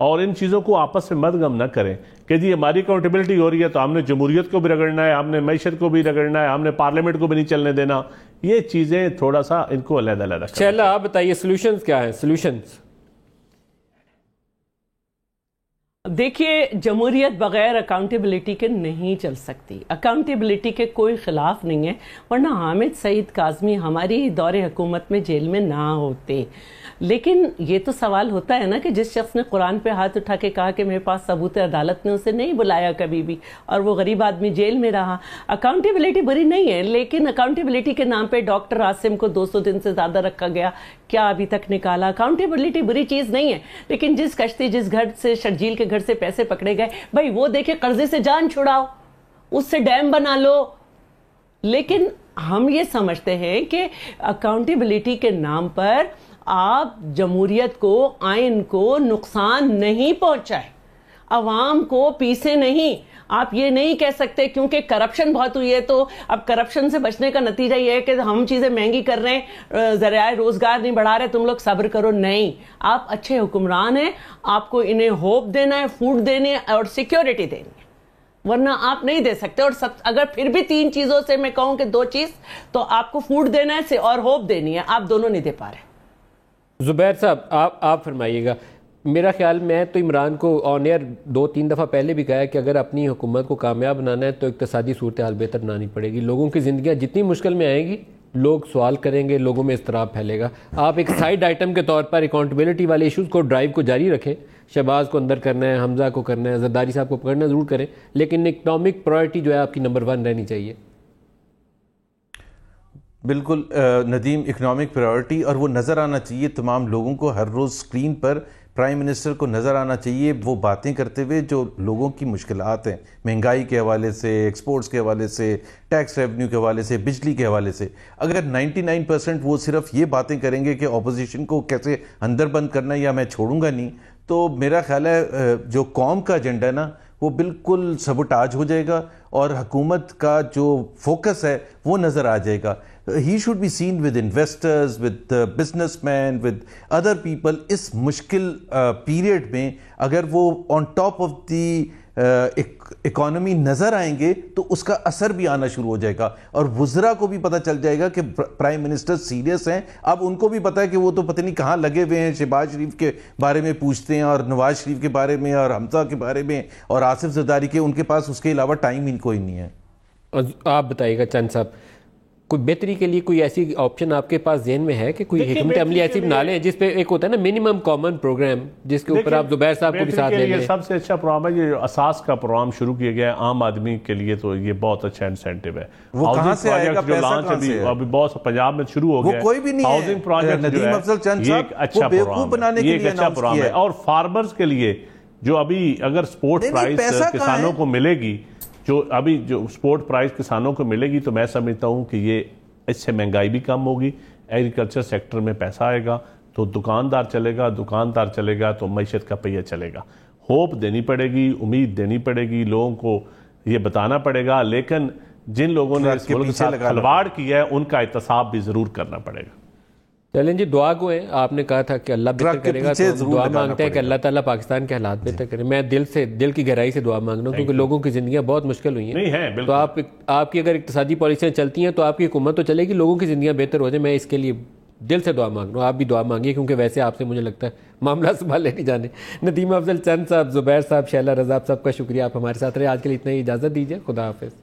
اور ان چیزوں کو آپس میں مدغم نہ کریں کہ جی ہماری اکاؤنٹیبلٹی ہو رہی ہے تو ہم نے جمہوریت کو بھی رگڑنا ہے، ہم نے معیشت کو بھی رگڑنا ہے، ہم نے پارلیمنٹ کو بھی نہیں چلنے دینا. یہ چیزیں تھوڑا سا ان کو علیحدہ علیحدہ کریں. چلو آپ بتائیے سولوشنز کیا ہیں؟ سولوشنز دیکھیے، جمہوریت بغیر اکاؤنٹیبلٹی کے نہیں چل سکتی. اکاؤنٹیبلٹی کے کوئی خلاف نہیں ہے، ورنہ حامد سعید کاظمی ہماری دور حکومت میں جیل میں نہ ہوتے. لیکن یہ تو سوال ہوتا ہے نا کہ جس شخص نے قرآن پہ ہاتھ اٹھا کے کہا کہ میرے پاس ثبوت عدالت نے اسے نہیں بلایا کبھی بھی، اور وہ غریب آدمی جیل میں رہا. اکاؤنٹیبلٹی بری نہیں ہے، لیکن اکاؤنٹیبلٹی کے نام پہ ڈاکٹر عاصم کو 200 دن سے زیادہ رکھا گیا، کیا ابھی تک نکالا؟ اکاؤنٹیبلٹی بری چیز نہیں ہے، لیکن جس کشتی جس گھر سے شرجیل کے گھر سے پیسے پکڑے گئے، بھائی وہ دیکھے قرضے سے جان چھڑاؤ، اس سے ڈیم بنا لو. لیکن ہم یہ سمجھتے ہیں کہ اکاؤنٹیبلٹی کے نام پر آپ جمہوریت کو، آئین کو نقصان نہیں پہنچائے، عوام کو پیسے نہیں. آپ یہ نہیں کہہ سکتے کیونکہ کرپشن بہت ہوئی ہے تو اب کرپشن سے بچنے کا نتیجہ یہ ہے کہ ہم چیزیں مہنگی کر رہے ہیں، ذرائع روزگار نہیں بڑھا رہے، تم لوگ صبر کرو. نہیں، آپ اچھے حکمران ہیں، آپ کو انہیں ہوپ دینا ہے، فوڈ دینے اور سیکیورٹی دینی ہے، ورنہ آپ نہیں دے سکتے. اور اگر پھر بھی 3 چیزوں سے میں کہوں کہ 2 چیز، تو آپ کو فوڈ دینا ہے اور ہوپ دینی ہے. آپ دونوں نہیں دے پا رہے. زبیر صاحب آپ فرمائیے گا. میرا خیال میں تو عمران کو آن ایئر 2-3 دفعہ پہلے بھی کہا ہے کہ اگر اپنی حکومت کو کامیاب بنانا ہے تو اقتصادی صورتحال بہتر بنانی پڑے گی. لوگوں کی زندگیاں جتنی مشکل میں آئیں گی، لوگ سوال کریں گے، لوگوں میں اضطراب پھیلے گا. آپ ایک سائیڈ آئٹم کے طور پر اکاؤنٹیبلٹی والے ایشوز کو ڈرائیو کو جاری رکھیں. شہباز کو اندر کرنا ہے، حمزہ کو کرنا ہے، زرداری صاحب کو پکڑنا ضرور کریں، لیکن اکنامک پرائرٹی جو ہے آپ کی نمبر 1 رہنی چاہیے. بالکل ندیم، اکنامک پرائرٹی، اور وہ نظر آنا چاہیے تمام لوگوں کو. ہر روز سکرین پر پرائم منسٹر کو نظر آنا چاہیے وہ باتیں کرتے ہوئے جو لوگوں کی مشکلات ہیں، مہنگائی کے حوالے سے، ایکسپورٹس کے حوالے سے، ٹیکس ریونیو کے حوالے سے، بجلی کے حوالے سے. اگر 99% وہ صرف یہ باتیں کریں گے کہ اپوزیشن کو کیسے اندر بند کرنا ہے یا میں چھوڑوں گا نہیں، تو میرا خیال ہے جو قوم کا ایجنڈا ہے نا وہ بالکل سبوٹاج ہو جائے گا اور حکومت کا جو فوکس ہے وہ نظر آ جائے گا. He should be seen with investors, with businessmen, with other people. اس مشکل پیریڈ میں اگر وہ on top of the economy نظر آئیں گے تو اس کا اثر بھی آنا شروع ہو جائے گا, اور وزراء کو بھی پتہ چل جائے گا کہ پرائم منسٹر سیریس ہیں. اب ان کو بھی پتہ ہے کہ وہ تو پتہ نہیں کہاں لگے ہوئے ہیں, شہباز شریف کے بارے میں پوچھتے ہیں اور نواز شریف کے بارے میں اور حمزہ کے بارے میں اور آصف زرداری کے, ان کے پاس اس کے علاوہ ٹائم ہی کوئی نہیں ہے. آپ بتائیے گا چند صاحب, کوئی بہتری کے لیے کوئی ایسی آپشن آپ کے پاس ذہن میں ہے کہ کوئی حکمت عملی ایسی بنا لیں جس پہ ایک ہوتا ہے نا منیمم کامن پروگرام, جس کے اوپر آپ زبیر صاحب کو بھی ساتھ لے لیں؟ یہ سب سے اچھا پروگرام ہے یہ اساس کا پروگرام شروع کیا گیا ہے عام آدمی کے لیے, تو یہ بہت اچھا انسینٹیو ہے. وہ کہاں سے آئے گا, پیسہ کہاں سے ہے؟ ابھی بہت پنجاب میں شروع ہو گیا ہے. وہ کوئی بھی نہیں ہے. ہاؤسنگ پروجیکٹ جو ہے یہ ایک اچھا پروگرام ہے, یہ ایک اچھا پروگرام ہے. اور فارمرز کے لیے جو ابھی اگر سپورٹ پرائز کسانوں کو ملے گی, جو ابھی جو سپورٹ پرائز کسانوں کو ملے گی, تو میں سمجھتا ہوں کہ یہ اس سے مہنگائی بھی کم ہوگی, ایگریکلچر سیکٹر میں پیسہ آئے گا تو دکاندار چلے گا, دکاندار چلے گا تو معیشت کا پہیہ چلے گا. ہوپ دینی پڑے گی, امید دینی پڑے گی, لوگوں کو یہ بتانا پڑے گا, لیکن جن لوگوں نے اس ملک کے ساتھ کھلواڑ کیا ہے ان کا احتساب بھی ضرور کرنا پڑے گا. چلیں جی, دعا کو ہیں, آپ نے کہا تھا کہ اللہ بہتر کرے گا, تو دعا مانگتے ہیں کہ اللہ تعالیٰ پاکستان کے حالات بہتر کرے. میں دل کی گہرائی سے دعا مانگ رہا ہوں, کیونکہ لوگوں کی زندگیاں بہت مشکل ہوئی ہیں. تو آپ کی اگر اقتصادی پالیسیاں چلتی ہیں تو آپ کی حکومت تو چلے گی, لوگوں کی زندگیاں بہتر ہو جائیں. میں اس کے لیے دل سے دعا مانگ رہا ہوں, آپ بھی دعا مانگیے, کیونکہ ویسے آپ سے مجھے لگتا ہے معاملہ سنبھالے نہیں جانے. ندیم افضل چند صاحب, زبیر صاحب, شیلا رضا صاحب کا شکریہ, آپ ہمارے ساتھ رہے. آج کے لیے اتنا ہی, اجازت دیجیے, خدا حافظ.